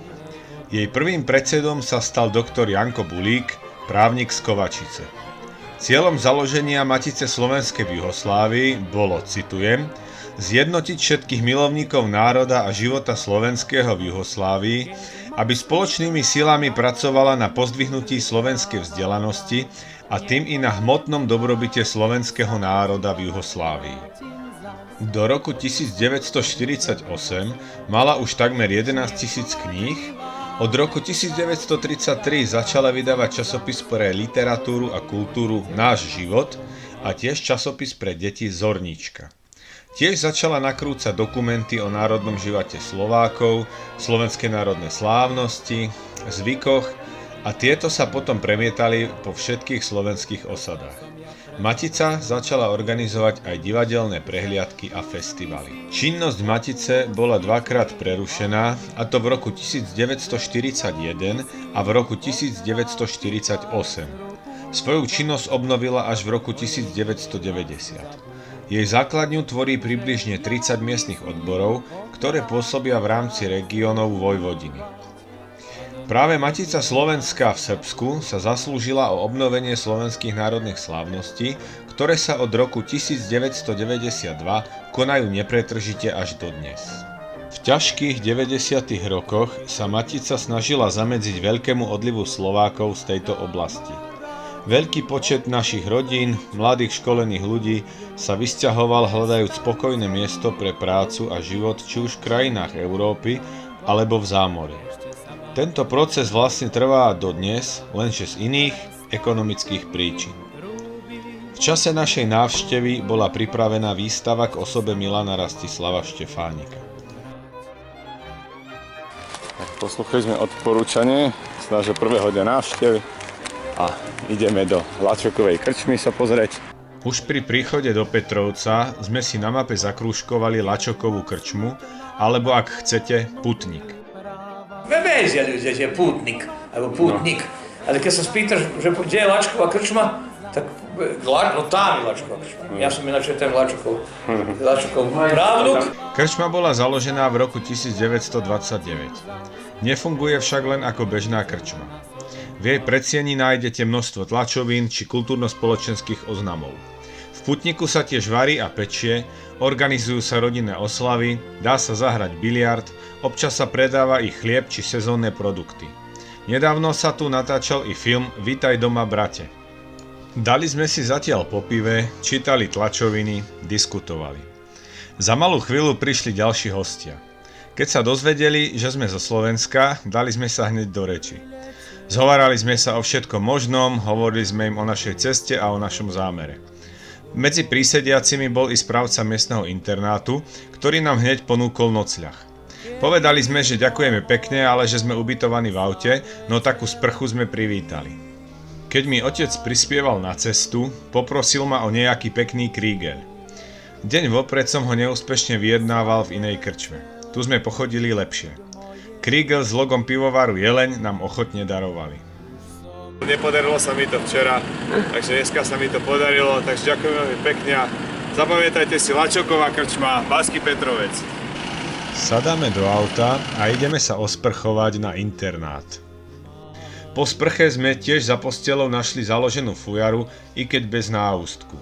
Jej prvým predsedom sa stal doktor Janko Bulík, právnik z Kovačice. Cieľom založenia Matice slovenskej v Juhoslávii bolo, citujem, zjednotiť všetkých milovníkov národa a života slovenského v Juhoslávii, aby spoločnými silami pracovala na pozdvihnutí slovenskej vzdelanosti a tým i na hmotnom dobrobite slovenského národa v Juhoslávii. Do roku 1948 mala už takmer 11 000 kníh, od roku 1933 začala vydávať časopis pre literatúru a kultúru Náš život a tiež časopis pre deti Zornička. Tiež začala nakrúcať dokumenty o národnom živote Slovákov, slovenskej národnej slávnosti, zvykoch a tieto sa potom premietali po všetkých slovenských osadách. Matica začala organizovať aj divadelné prehliadky a festivaly. Činnosť Matice bola dvakrát prerušená, a to v roku 1941 a v roku 1948. Svoju činnosť obnovila až v roku 1990. Jej základňu tvorí približne 30 miestnych odborov, ktoré pôsobia v rámci regiónov Vojvodiny. Práve Matica slovenská v Srbsku sa zaslúžila o obnovenie slovenských národných slávností, ktoré sa od roku 1992 konajú nepretržite až dodnes. V ťažkých 90. rokoch sa Matica snažila zamedziť veľkému odlivu Slovákov z tejto oblasti. Veľký počet našich rodín, mladých školených ľudí sa vysťahoval hľadajúc spokojné miesto pre prácu a život či už v krajinách Európy alebo v zámorí. Tento proces vlastne trvá dodnes, lenže z iných ekonomických príčin. V čase našej návštevy bola pripravená výstava k osobe Milana Rastislava Štefánika. Tak poslúchali sme odporúčanie z nášho prvého dňa návštevy a ideme do Lačokovej krčmy sa pozrieť. Už pri príchode do Petrovca sme si na mape zakrúžkovali Lačokovú krčmu, alebo ak chcete, Putník. Vevezia ľudia, že je pútnik, alebo pútnik. Ale keď sa spýtaš, že kde je Lačková krčma, tak no tam je Lačková krčma. Ja som ináč ten Lačokov právnuk. Krčma bola založená v roku 1929. Nefunguje však len ako bežná krčma. V jej predsieni nájdete množstvo tlačovín či kultúrno-spoločenských oznamov. V Putniku sa tiež varí a pečie, organizujú sa rodinné oslavy, dá sa zahrať biliard, občas sa predáva i chlieb či sezónne produkty. Nedávno sa tu natáčal i film Vitaj doma, brate. Dali sme si zatiaľ po pive, čítali tlačoviny, diskutovali. Za malú chvíľu prišli ďalší hostia. Keď sa dozvedeli, že sme zo Slovenska, dali sme sa hneď do reči. Zhovárali sme sa o všetkom možnom, hovorili sme im o našej ceste a o našom zámere. Medzi prísediacimi bol i správca miestneho internátu, ktorý nám hneď ponúkol nocľah. Povedali sme, že ďakujeme pekne, ale že sme ubytovaní v aute, no takú sprchu sme privítali. Keď mi otec prispieval na cestu, poprosil ma o nejaký pekný krígel. Deň vopred som ho neúspešne vyjednával v inej krčme. Tu sme pochodili lepšie. Krígel s logom pivovaru Jeleň nám ochotne darovali. Nepodarilo sa mi to včera, takže dneska sa mi to podarilo, takže ďakujem veľmi pekne a zapamätajte si Lačoková krčma, Baský Petrovec. Sadáme do auta a ideme sa osprchovať na internát. Po sprche sme tiež za postelou našli založenú fujaru, i keď bez náustku.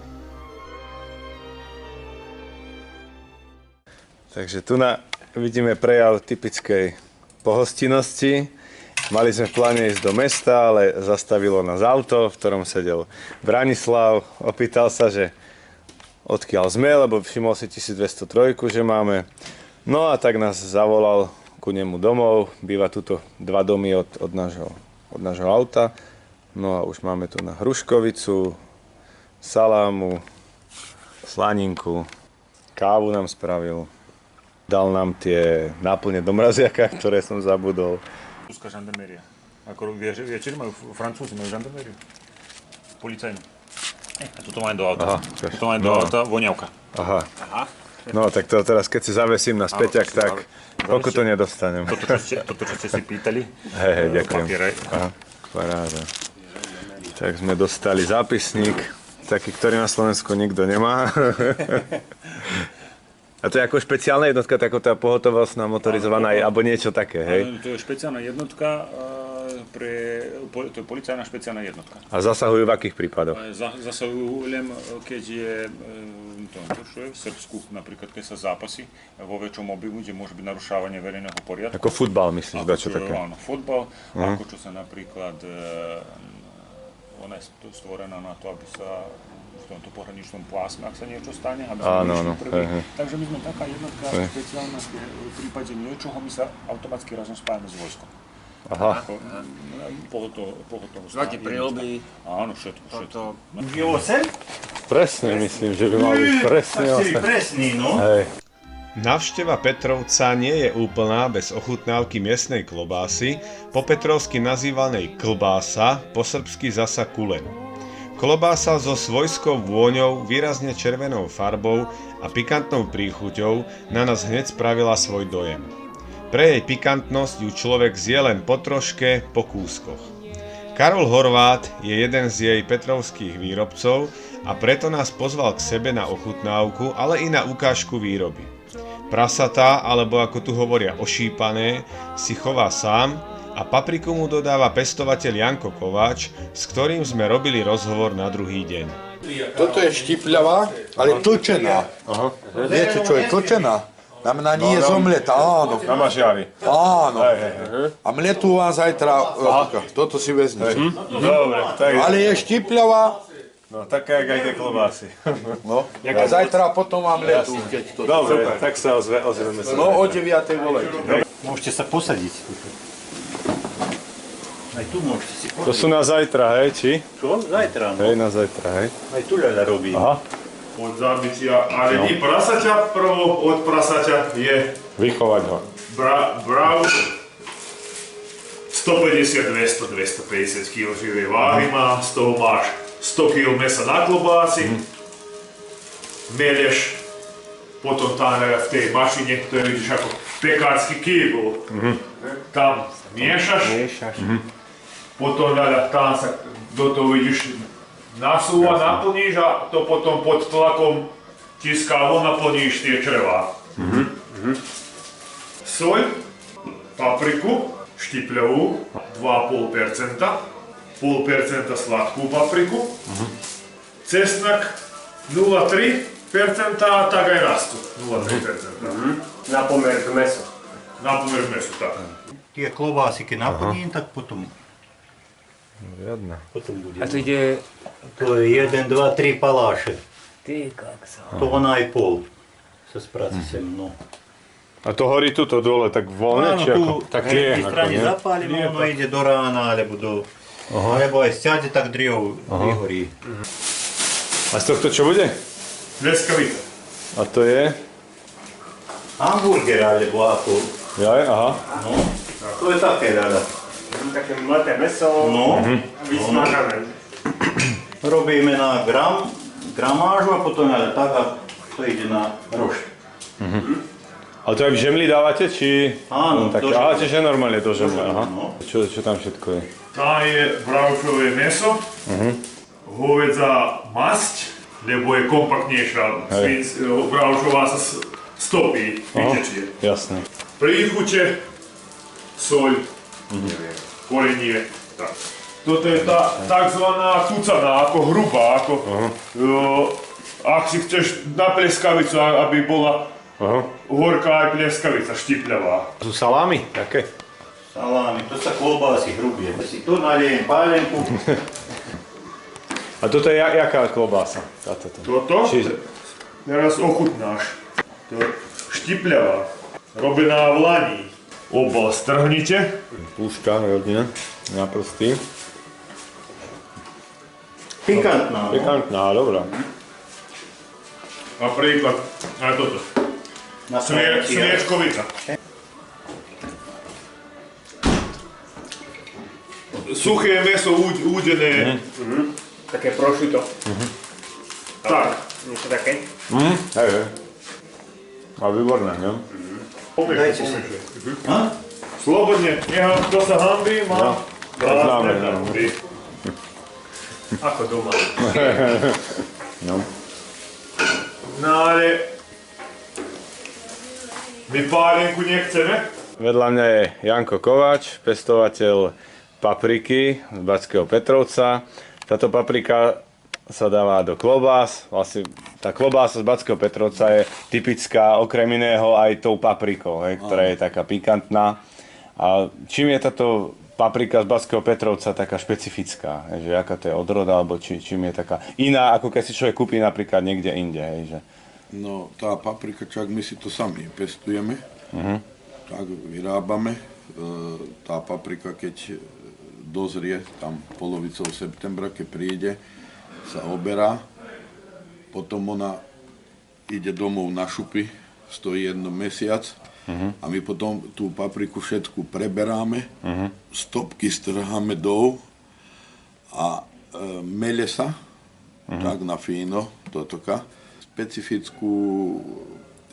Takže tu vidíme prejav typickej pohostinnosti. Mali sme v pláne ísť do mesta, ale zastavilo nás auto, v ktorom sedel Branislav. Opýtal sa, že odkiaľ sme, lebo všimol si 1203, že máme. No a tak nás zavolal ku nemu domov. Býva tuto 2 domy od nášho auta. No a už máme tu na hruškovicu, salámu, slaninku, kávu nám spravil. Dal nám tie náplne do mraziaka, ktoré som zabudol. Ruská žandarméria. Ako vieš, majú Francúzi, majú žandarmériu. Policajnú. A toto máme do auta. Toto máme do auta, voňavka. Aha. No tak to teraz, keď si zavesím na späťak, tak koľko to nedostanem. Toto, čo ste si pýtali. Hej, ďakujem. Aha, paráda. Tak sme dostali zápisník, taký, ktorý na Slovensku nikto nemá. A to je ako špeciálna jednotka, tako tá pohotovostná motorizovaná, alebo niečo také, hej? To je špeciálna jednotka, to je policajná špeciálna jednotka. A zasahujú v akých prípadoch? Zasahujú len, keď je v Srbsku, napríklad, keď sa zápasí vo väčšom objemu, kde môže byť narušávanie verejného poriadku. Ako futbal, myslíš, dačo také? Áno, futbal, ako čo sa napríklad, ona je stvorená na to, aby sa v tomto pohraničnom pásme, ak sa niečo stane, aby sme išli prvý. Takže my sme taká jednotka špeciálna, v prípade niečoho my sa automaticky razom spájame s vojskom. Aha. Pohotovosť. Máte príľuby? Áno, všetko. Je 8? Presne, myslím, že by mal byť presne 8. Presný, no. Hej. Navšteva Petrovca nie je úplná bez ochutnávky miestnej klobásy, po petrovsky nazývanej klbása, po srbsky zasa kulen. Klobása so svojskou vôňou, výrazne červenou farbou a pikantnou príchuťou na nás hneď spravila svoj dojem. Pre jej pikantnosť ju človek zje len po troške, po kúskoch. Karol Horvát je jeden z jej petrovských výrobcov a preto nás pozval k sebe na ochutnávku, ale i na ukážku výroby. Prasatá, alebo ako tu hovoria ošípané, si chová sám a papriku mu dodáva pestovateľ Janko Kováč, s ktorým sme robili rozhovor na druhý deň. Toto je štipľavá, ale tlčená. Aha. Viete, čo je tlčená? Znamená, nie je z omleta, áno. Na mažiari. Áno. A mletu vám zajtra, toto si vezmete. Dobre, tak. Ale je štipľavá. No, taká, jak aj tie klobásy. No, a zajtra potom vám mletu. Dobre, tak sa ozveme sa. No, o 9. volejte. Môžete sa posadiť. Aj tu môžete si posadiť. To sú na zajtra, hej, či? Čo? Zajtra, no. Hej, na zajtra, hej. Aj tu ľaľa robí. Aha. Od zabitia, ale nie prasaťa, prvo od prasaťa je vychovať ho. Brav 150, 200, 250 kg živej váhy má, z toho máš 100 kg mesa na klobási, melješ, potom tam v tej mašine, to je vidíš ako pekársky kýbl, tam miešaš, potom tam sa do toho vidíš nasúva, naplníš a to potom pod tlakom tiskavo naplníš tie črevá. Soľ, papriku, štipľovú, 2,5%, 0,5% sladkú papriku, cesnak 0,3% a tak aj rastú, 0,3%. Na pomer k mesu. Na pomer k mesu, tak. Tie klobásy, keď naplním, tak potom... Riadna. Potom bude. A to ide... To je 1, 2, 3 paláše. Ty kaksa. To ona aj pol. Sa sprací sem, no. A to horí tuto dole, tak voľne, či ako? Tak je, ako nie? Zapálime, ono ide do rána, alebo do... Alebo aj stiade, tak driev vyhorí. A z tohto čo bude? Leskavita. A to je? Hamburger, alebo ako... Jaj, aha. No, to je také rada. Také mleté meso, vysmažané. Robíme na gramážu a potom ale tak a to ide na rož. Ale to aj v žemli dávate, či... Áno, do žemle. Ale čiže normálne do žemle, aha. Čo tam všetko je? Tam je bravčové meso, hovedza masť, lebo je kompaktnejšia. Bravčová sa stopí, vytečie. Jasné. Príchuče, soľ, korenie, Toto je tá takzvaná tucaná, ako hrubá, ako... Ak si chceš na pleskavicu, aby bola horká aj pleskavica, štipľavá. Sú salámy také? Salámy, to sa klobásy hrubie. Si tu naliejem pálenku. A toto je jaká klobása? Toto? Teraz ochutnáš. To je štipľavá, robená v lani. Obal strhnite. Púška rodina na prsty. Pikantná. Pikantná, dobrá. Napríklad aj toto. Sliečkovica. Suché mäso údené. Také prosciutto. Tak. Niečo také? Hej. A výborné, ne? Dajte si. Slobodne, kto sa hanbí, má krásne hanby. Ako doma. No. No ale... My pálenku nechceme? Vedľa mňa je Janko Kováč, pestovateľ papriky z Batského Petrovca. Táto paprika sa dáva do klobás. Vlastne tá klobása z Batského Petrovca je typická okrem iného aj tou paprikou, ktorá je taká pikantná. A čím je táto paprika z Batského Petrovca taká špecifická? Že aká to je odroda, alebo čím je taká iná, ako keď si človek kúpi napríklad niekde inde? Že... No tá paprika, čak my si to sami pestujeme, tak vyrábame. Tá paprika, keď dozrie, tam polovicou septembra, keď príde, sa oberá, potom ona ide domov na šupy, stojí 1 mesiac a my potom tú papriku všetku preberáme, stopky strháme dolu a mele sa, tak na fíno, totoka. Specifickú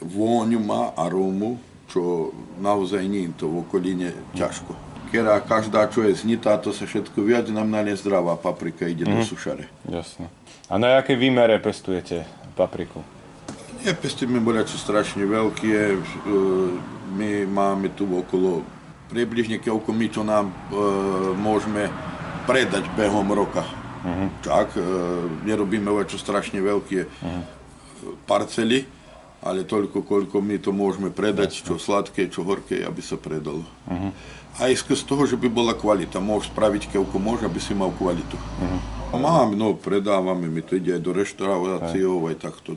vôňu má, arómu, čo naozaj nie je to v okolí ťažko. Kera každá, čo je znitá, to sa všetko viac, nám na nezdravá paprika ide do sušare. Jasne. A na jakej výmere pestujete papriku? Nepestujeme boľačo strašne veľké, my máme tu okolo približne koľko my, čo nám môžeme predať behom roka. Tak, nerobíme boľačo strašne veľké parcely, ale toľko, koľko my to môžeme predať, čo sladké, čo horké, aby sa predalo. Aj z toho, že by bola kvalita. Môžeš spraviť, koľko môže, aby si mal kvalitu. Máme, no, predávame, my to ide aj do reštauráciov, aj takto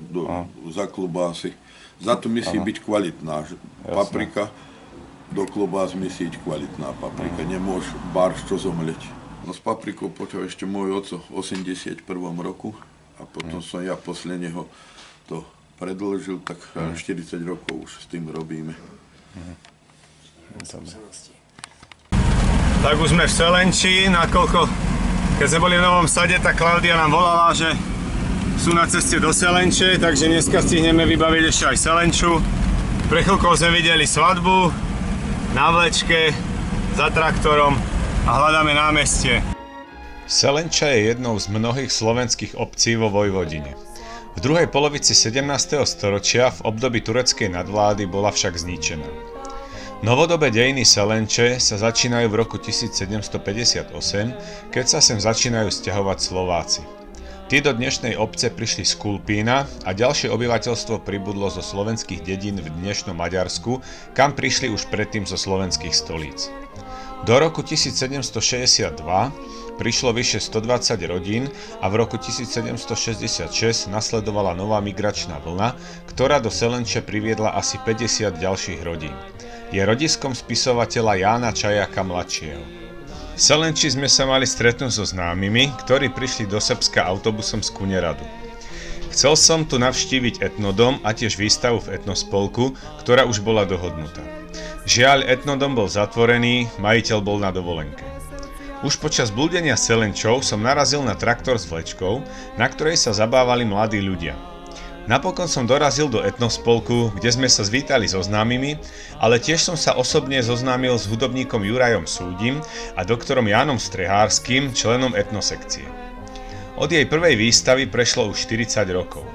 za klobásy. Za to musí byť kvalitná. Paprika do klobás musí byť kvalitná paprika. Nemôže barš čo zomleť. No s paprikou počal ešte môj oco v 81. roku a potom som ja posle neho to predĺžil, tak 40 rokov už s tým robíme. Tak už sme v Selenči, nakoľko keď sme boli v Novom Sade, tak Klaudia nám volala, že sú na ceste do Selenče, takže dneska stihneme vybaviť ešte aj Selenču. Pre chvíľkou sme videli svadbu na vlečke, za traktorom a hľadáme námestie. Selenča je jednou z mnohých slovenských obcí vo Vojvodine. V druhej polovici 17. storočia v období tureckej nadvlády bola však zničená. Novodobé dejiny Selenče sa začínajú v roku 1758, keď sa sem začínajú sťahovať Slováci. Tí do dnešnej obce prišli z Kulpína a ďalšie obyvateľstvo pribudlo zo slovenských dedín v dnešnom Maďarsku, kam prišli už predtým zo slovenských stolíc. Do roku 1762 prišlo vyše 120 rodín a v roku 1766 nasledovala nová migračná vlna, ktorá do Selenče priviedla asi 50 ďalších rodín. Je rodiskom spisovateľa Jána Čajaka mladšieho. V Selenči sme sa mali stretnúť so známymi, ktorí prišli do Srbska autobusom z Kuneradu. Chcel som tu navštíviť etnodom a tiež výstavu v etnospolku, ktorá už bola dohodnutá. Žiaľ, etnodom bol zatvorený, majiteľ bol na dovolenke. Už počas blúdenia Selenčou som narazil na traktor s vlečkou, na ktorej sa zabávali mladí ľudia. Napokon som dorazil do etnospolku, kde sme sa zvítali so známymi, ale tiež som sa osobne zoznámil s hudobníkom Jurajom Súdim a doktorom Jánom Strehárskym, členom etnosekcie. Od jej prvej výstavy prešlo už 40 rokov.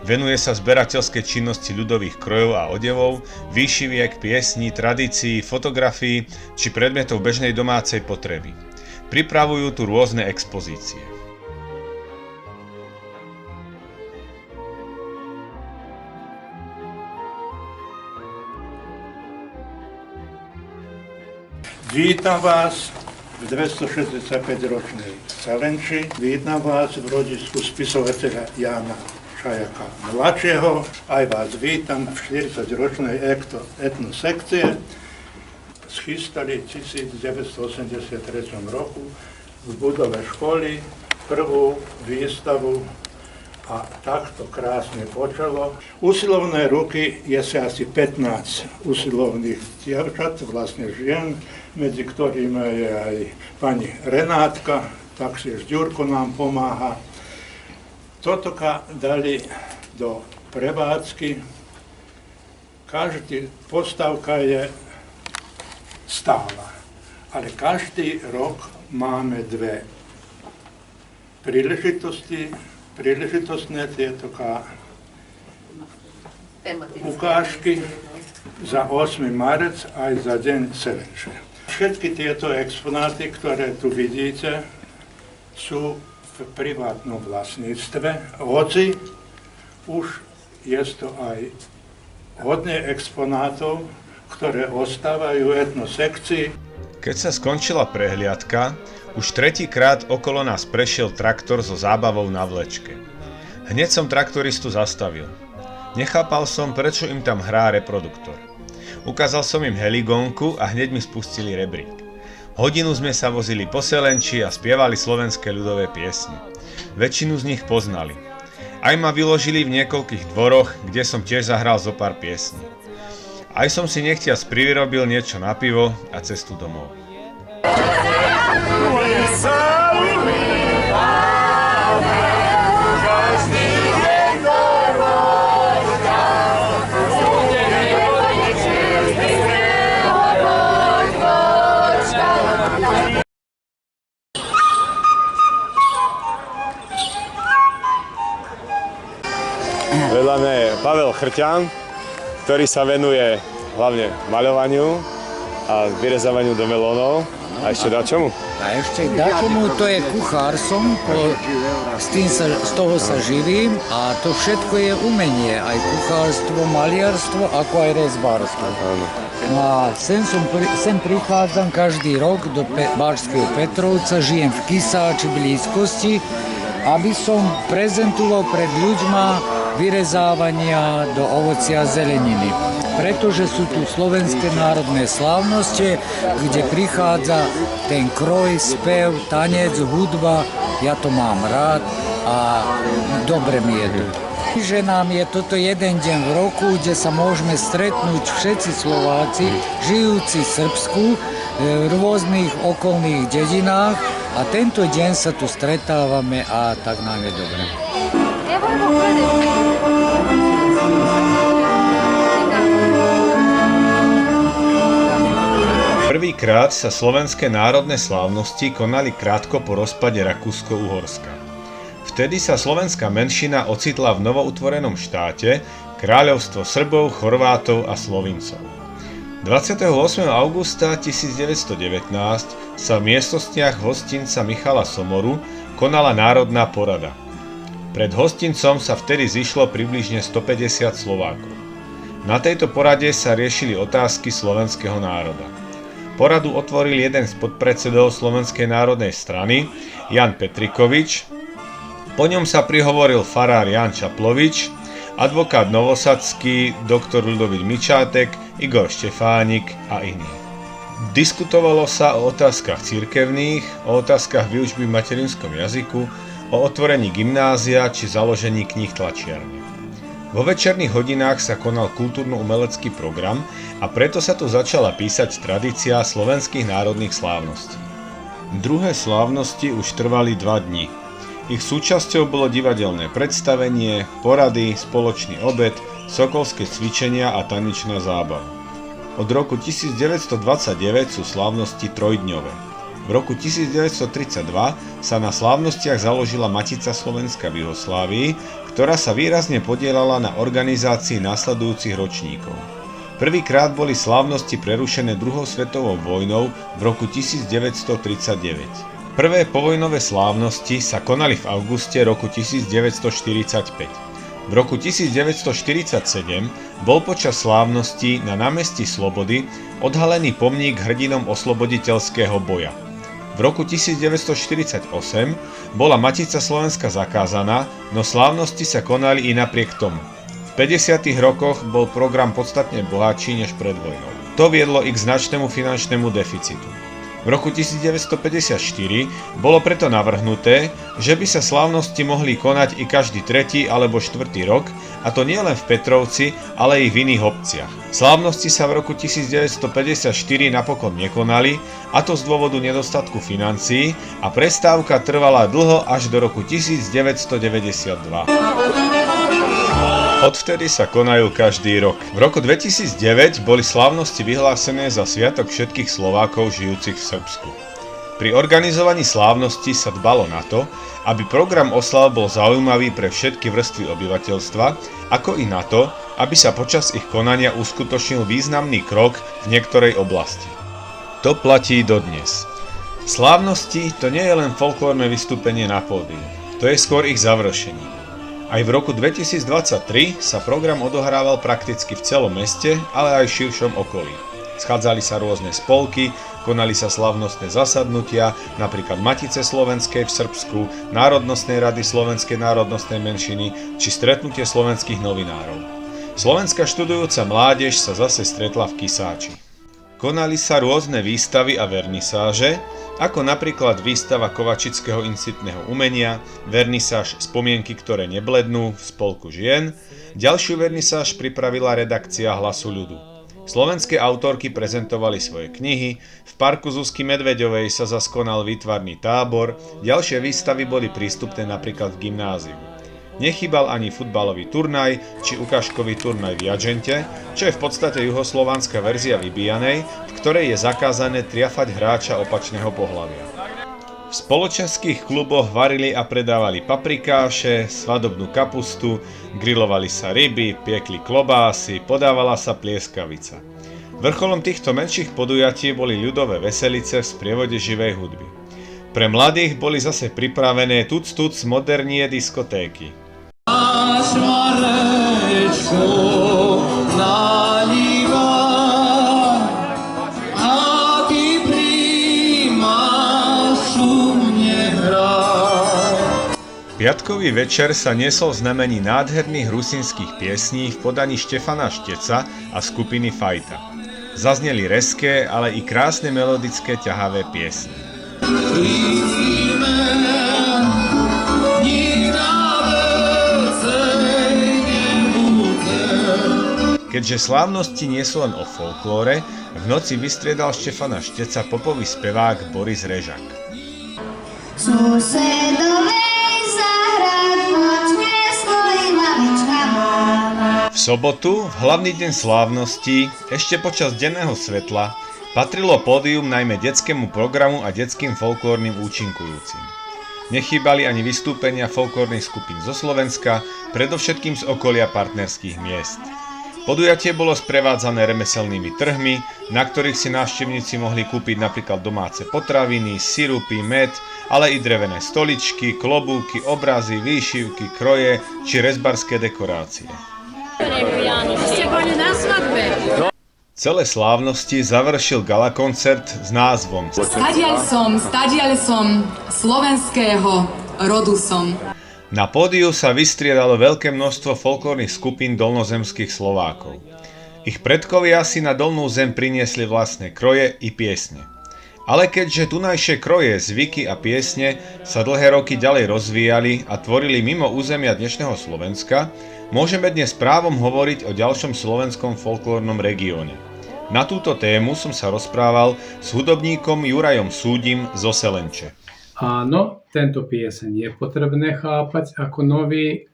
Venuje sa zberateľskej činnosti ľudových krojov a odevov, výšiviek, piesní, tradícií, fotografií či predmetov bežnej domácej potreby. Pripravujú tu rôzne expozície. Vítam vás v 265-ročnej Salenči, vítam vás v rodisku spisovateľa Jána Šajaka mladšieho, aj vás vítam v 40-ročnej etnosekcie. Schystali v 1983 roku v budove školy prvú výstavu a takto krásne počalo. Usilovné ruky je sa asi 15 usilovných dievčat, vlastne žien, medzi ktorými je aj pani Renátka, taktiež Ďurko nám pomáha. Toto dali do prevádzky. Každý postavka je stála, ale každý rok máme dve príležitostné tieto ukážky za 8. marec aj za deň Selenče. Všetky tieto exponáty, ktoré tu vidíte, sú v privátnom vlastníctve, hoci už je to aj hodne exponátov, ktoré ostávajú etnosekcii. Keď sa skončila prehliadka, už tretíkrát okolo nás prešiel traktor so zábavou na vlečke. Hneď som traktoristu zastavil. Nechápal som, prečo im tam hrá reproduktor. Ukázal som im heligónku a hneď mi spustili rebrík. Hodinu sme sa vozili po Selenči a spievali slovenské ľudové piesne. Väčšinu z nich poznali. Aj ma vyložili v niekoľkých dvoroch, kde som tiež zahral zo pár piesní. Aj som si nechtiac privyrobil niečo na pivo a cestu domov. Vedľa mňa je Pavel Chrťan, ktorý sa venuje hlavne maľovaniu a vyrezávaniu do melónov. A ešte dačomu? A ešte dačomu, to je kuchár som, z toho sa živím a to všetko je umenie, aj kuchárstvo, maliarstvo, ako aj rezbárstvo. No a sem prichádzam každý rok do Bačského Petrovca, žijem v Kisáči blízkosti, aby som prezentoval pred ľuďma vyrezávania do ovocia a zeleniny. Pretože sú tu slovenské národné slávnosti, kde prichádza ten kroj, spev, tanec, hudba. Ja to mám rád a dobre mi je tu. Že nám je toto jeden deň v roku, kde sa môžeme stretnúť všetci Slováci, žijúci v Srbsku, v rôznych okolných dedinách a tento deň sa tu stretávame a tak nám je dobre. Prvýkrát sa slovenské národné slávnosti konali krátko po rozpade Rakúsko-Uhorska. Vtedy sa slovenská menšina ocitla v novoutvorenom štáte, kráľovstvo Srbov, Chorvátov a Slovincov. 28. augusta 1919 sa v miestnostiach hostinca Michala Somoru konala národná porada. Pred hostincom sa vtedy zišlo približne 150 Slovákov. Na tejto porade sa riešili otázky slovenského národa. Poradu otvoril jeden z podpredsedov Slovenskej národnej strany, Jan Petrikovič, po ňom sa prihovoril farár Jan Čaplovič, advokát novosadský, doktor Ľudovít Mičátek, Igor Štefánik a iní. Diskutovalo sa o otázkach cirkevných, o otázkach výučby v materinskom jazyku, o otvorení gymnázia či založení kníh tlačiarne. Vo večerných hodinách sa konal kultúrno-umelecký program a preto sa tu začala písať tradícia slovenských národných slávností. Druhé slávnosti už trvali 2 dni. Ich súčasťou bolo divadelné predstavenie, porady, spoločný obed, sokolské cvičenia a tanečná zábava. Od roku 1929 sú slávnosti trojdňové. V roku 1932 sa na slávnostiach založila Matica Slovenska v Juhoslávii, ktorá sa výrazne podieľala na organizácii nasledujúcich ročníkov. Prvýkrát boli slávnosti prerušené druhou svetovou vojnou v roku 1939. Prvé povojnové slávnosti sa konali v auguste roku 1945. V roku 1947 bol počas slávností na námestí Slobody odhalený pomník hrdinom osloboditeľského boja. V roku 1948 bola Matica Slovenska zakázaná, no slávnosti sa konali i napriek tomu. V 50. rokoch bol program podstatne bohatší než pred vojnou. To viedlo i k značnému finančnému deficitu. V roku 1954 bolo preto navrhnuté, že by sa slávnosti mohli konať i každý 3. alebo 4. rok, a to nie len v Petrovci, ale i v iných obciach. Slávnosti sa v roku 1954 napokon nekonali, a to z dôvodu nedostatku financií, a prestávka trvala dlho až do roku 1992. Odvtedy sa konajú každý rok. V roku 2009 boli slávnosti vyhlásené za sviatok všetkých Slovákov žijúcich v Srbsku. Pri organizovaní slávnosti sa dbalo na to, aby program oslav bol zaujímavý pre všetky vrstvy obyvateľstva, ako i na to, aby sa počas ich konania uskutočnil významný krok v niektorej oblasti. To platí dodnes. Slávnosti to nie je len folklórne vystúpenie na pódiu, to je skôr ich završenie. Aj v roku 2023 sa program odohrával prakticky v celom meste, ale aj v širšom okolí. Schádzali sa rôzne spolky, konali sa slávnostné zasadnutia, napríklad Matice Slovenskej v Srbsku, Národnostnej rady Slovenskej národnostnej menšiny či stretnutie slovenských novinárov. Slovenská študujúca mládež sa zase stretla v Kisáči. Konali sa rôzne výstavy a vernisáže, ako napríklad výstava kovačického incitného umenia, vernisáž Spomienky, ktoré neblednú v Spolku žien, ďalšiu vernisáž pripravila redakcia Hlasu ľudu. Slovenské autorky prezentovali svoje knihy, v parku Zuzky Medveďovej sa zaskonal výtvarný tábor, ďalšie výstavy boli prístupné napríklad v gymnáziu. Nechýbal ani futbalový turnaj či ukážkový turnaj v Jadžente, čo je v podstate juhoslovanská verzia vybíjanej, v ktorej je zakázané triafať hráča opačného pohlavia. V spoločenských kluboch varili a predávali paprikáše, svadobnú kapustu, grilovali sa ryby, piekli klobásy, podávala sa plieskavica. Vrcholom týchto menších podujatí boli ľudové veselice v sprievode živej hudby. Pre mladých boli zase pripravené tuc modernie diskotéky. Piatkový večer sa niesol v znamení nádherných rusínskych piesní v podaní Štefana Šteca a skupiny Fajta. Zazneli rezké, ale i krásne melodické ťahavé piesne. Keďže slávnosti nie sú len o folklóre, v noci vystriedal Štefana Šteca popový spevák Boris Režak. V sobotu, v hlavný deň slávností, ešte počas denného svetla, patrilo pódium najmä detskému programu a detským folklórnym účinkujúcim. Nechýbali ani vystúpenia folklórnych skupín zo Slovenska, predovšetkým z okolia partnerských miest. Podujatie bolo sprevádzané remeselnými trhmi, na ktorých si návštevníci mohli kúpiť napríklad domáce potraviny, sirupy, med, ale i drevené stoličky, klobúky, obrazy, výšivky, kroje či rezbarské dekorácie. Ste boli na svadbe? Celé slávnosti završil gala koncert s názvom Stadiaľ som, slovenského rodu som. Na pódiu sa vystriedalo veľké množstvo folklórnych skupín dolnozemských Slovákov. Ich predkovia si na dolnú zem priniesli vlastné kroje i piesne. Ale keďže tunajšie kroje, zvyky a piesne sa dlhé roky ďalej rozvíjali a tvorili mimo územia dnešného Slovenska, môžeme dnes právom hovoriť o ďalšom slovenskom folklórnom regióne. Na túto tému som sa rozprával s hudobníkom Jurajom Súdim zo Selenče. Áno, tento pieseň je potrebné chápať ako nový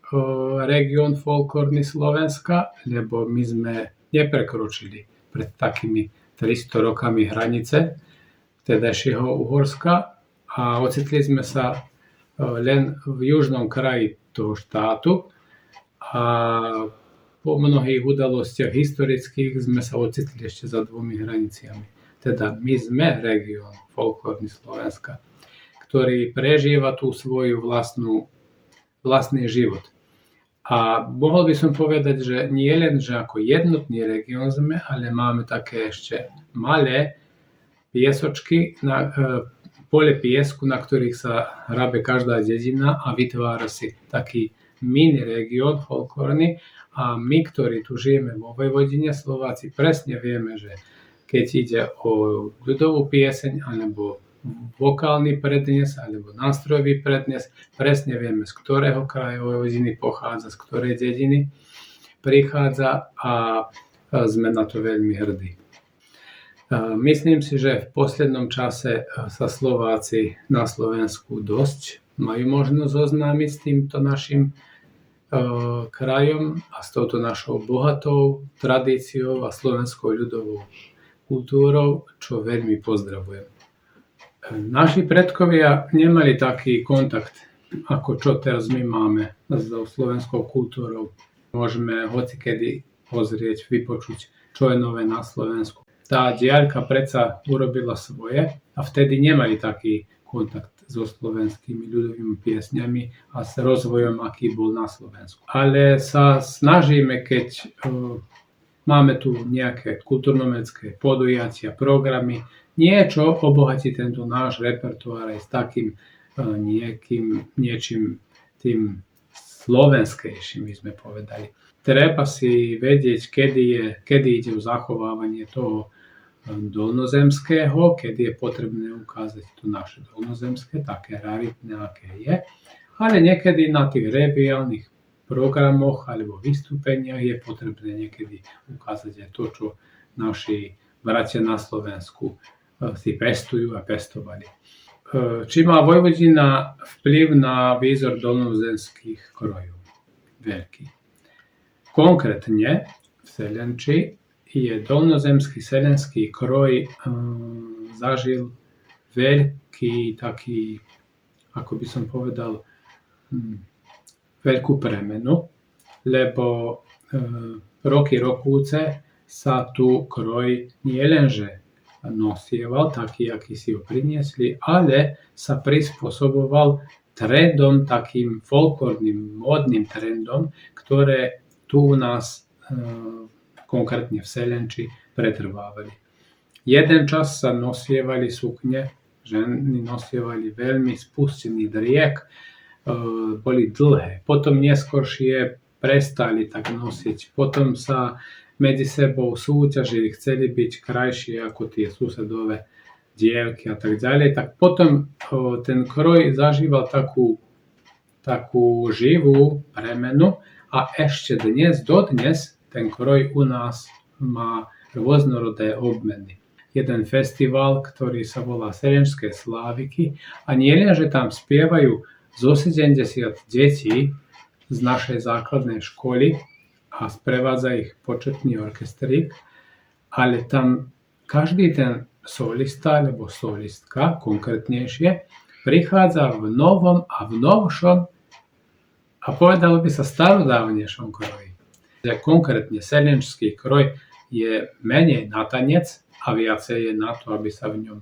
región folklórny Slovenska, lebo my sme neprekročili pred takými 300 rokami hranice vtedajšieho Uhorska a ocitli sme sa len v južnom kraji toho štátu a po mnohých udalostiach historických sme sa ocitli ešte za 2 hraniciami. Teda my sme región folklórny Slovenska, ktorý prežíva tú svoju vlastný život. A mohol by som povedať, že nie len, že ako jednotný región sme, ale máme také ešte malé piesočky, pole piesku, na ktorých sa hrabe každá dedina a vytvára si taký mini región folklórny. A my, ktorí tu žijeme vo Vojvodine, Slováci, presne vieme, že keď ide o ľudovú pieseň alebo vokálny prednes alebo nástrojový prednes, presne vieme, z ktorého kraja Vojvodiny pochádza, z ktorej dediny prichádza a sme na to veľmi hrdí. Myslím si, že v poslednom čase sa Slováci na Slovensku dosť majú možnosť zoznámiť s týmto našim krajom a s touto našou bohatou tradíciou a slovenskou ľudovou kultúrou, čo veľmi pozdravujem. Naši predkovia nemali taký kontakt, ako čo teraz my máme so slovenskou kultúrou. Môžeme hocikedy pozrieť, vypočuť, čo je nové na Slovensku. Tá diaľka predsa urobila svoje a vtedy nemali taký kontakt so slovenskými ľudovými piesňami a s rozvojom, aký bol na Slovensku. Ale sa snažíme, keď máme tu nejaké kultúrno-umelecké podujatia, programy, niečo obohatí tento náš repertoár aj s takým niečím tým slovenskejším, by sme povedali. Treba si vedieť, kedy ide o zachovávanie toho dolnozemského, kedy je potrebné ukázať to naše dolnozemské, také raritné, aké je. Ale niekedy na tých reviálnych programoch alebo vystúpeniach je potrebné niekedy ukázať aj to, čo naši bratia na Slovensku si pestujú a pestovali. Či má Vojvodina vplyv na výzor dolnozemských krojov? Veľký. Konkrétne v Selenči je dolnozemský selenský kroj zažil veľký taký, ako by som povedal, veľkú premenu, lebo roky rokúce sa tu kroj nielenže nosieval, taký, aký si ho priniesli, ale sa prispôsoboval trendom, takým folklórnym, módnym trendom, ktoré tu u nás, konkrétne v Selenči, pretrvávali. Jeden čas sa nosievali sukne, ženy nosievali veľmi spustený driek, boli dlhé. Potom neskôršie prestali tak nosiť. Potom sa medzi sebou súťažili, chceli byť krajšie ako tie susedové dievky a tak ďalej. Tak potom ten kroj zažíval takú živú premenu a ešte dodnes ten kroj u nás má rôznorodé obmeny. Jeden festival, ktorý sa volá Selenčské sláviky a nie len, že tam spievajú zo 70 detí z našej základnej školy a sprevádza ich početný orchestrík, ale tam každý ten solista alebo solistka, konkrétnejšie, prichádza v novom a v novšom a povedalo by sa starodávnejšom kroji. Konkrétne selenčský kroj je menej na tanec a viacej je na to, aby sa v ňom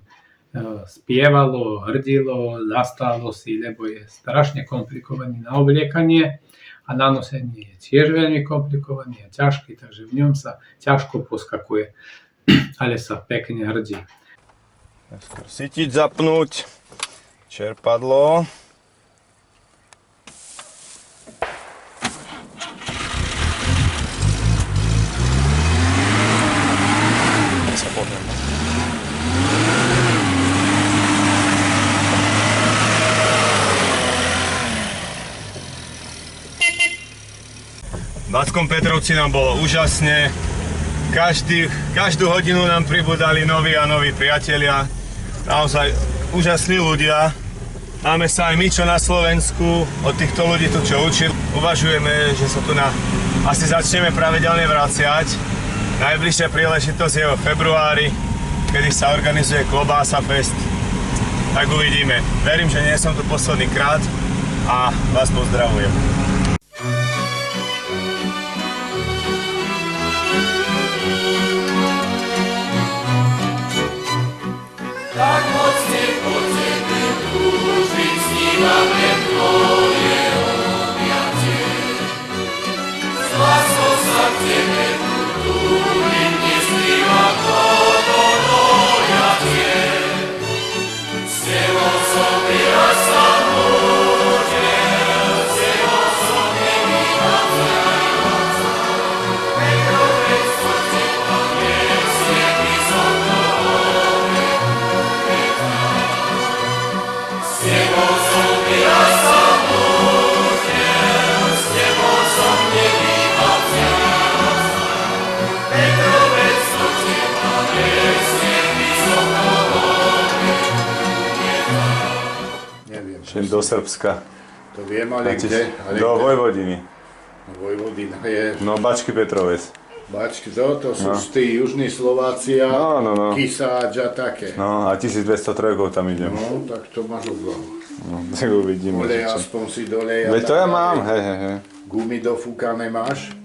spievalo, hrdilo, zastalo si, lebo je strašne komplikovaný na obliekanie a na nosenie je tiež veľmi komplikovaný a ťažký, takže v ňom sa ťažko poskakuje, ale sa pekne hrdí. Sytiť, zapnúť, čerpadlo. V Batskom Petrovci nám bolo úžasne. Každú hodinu nám pribudali noví a noví priatelia. Naozaj úžasní ľudia. Máme sa aj my, čo na Slovensku, od týchto ľudí tu čo učili. Uvažujeme, že sa tu asi začneme pravidelne vraciať. Najbližšia príležitosť je v februári, kedy sa organizuje Klobása Fest. Tak uvidíme. Verím, že nie som tu posledný krát a vás pozdravujem. Tak mocne po tebe túžim. Do Srbska. To viem, ale kde? Do Vojvodiny. Vojvodina je... No, Bačky Petrovec. Bačky, to sú tí južní Slováci a Kisáč a také. No, a 1203 tam idem. No, tak to máš odvahu. No, tak uvidíme. Olej aspoň si dolej. Veď to ja mám, hej. Gumy dofúkané máš?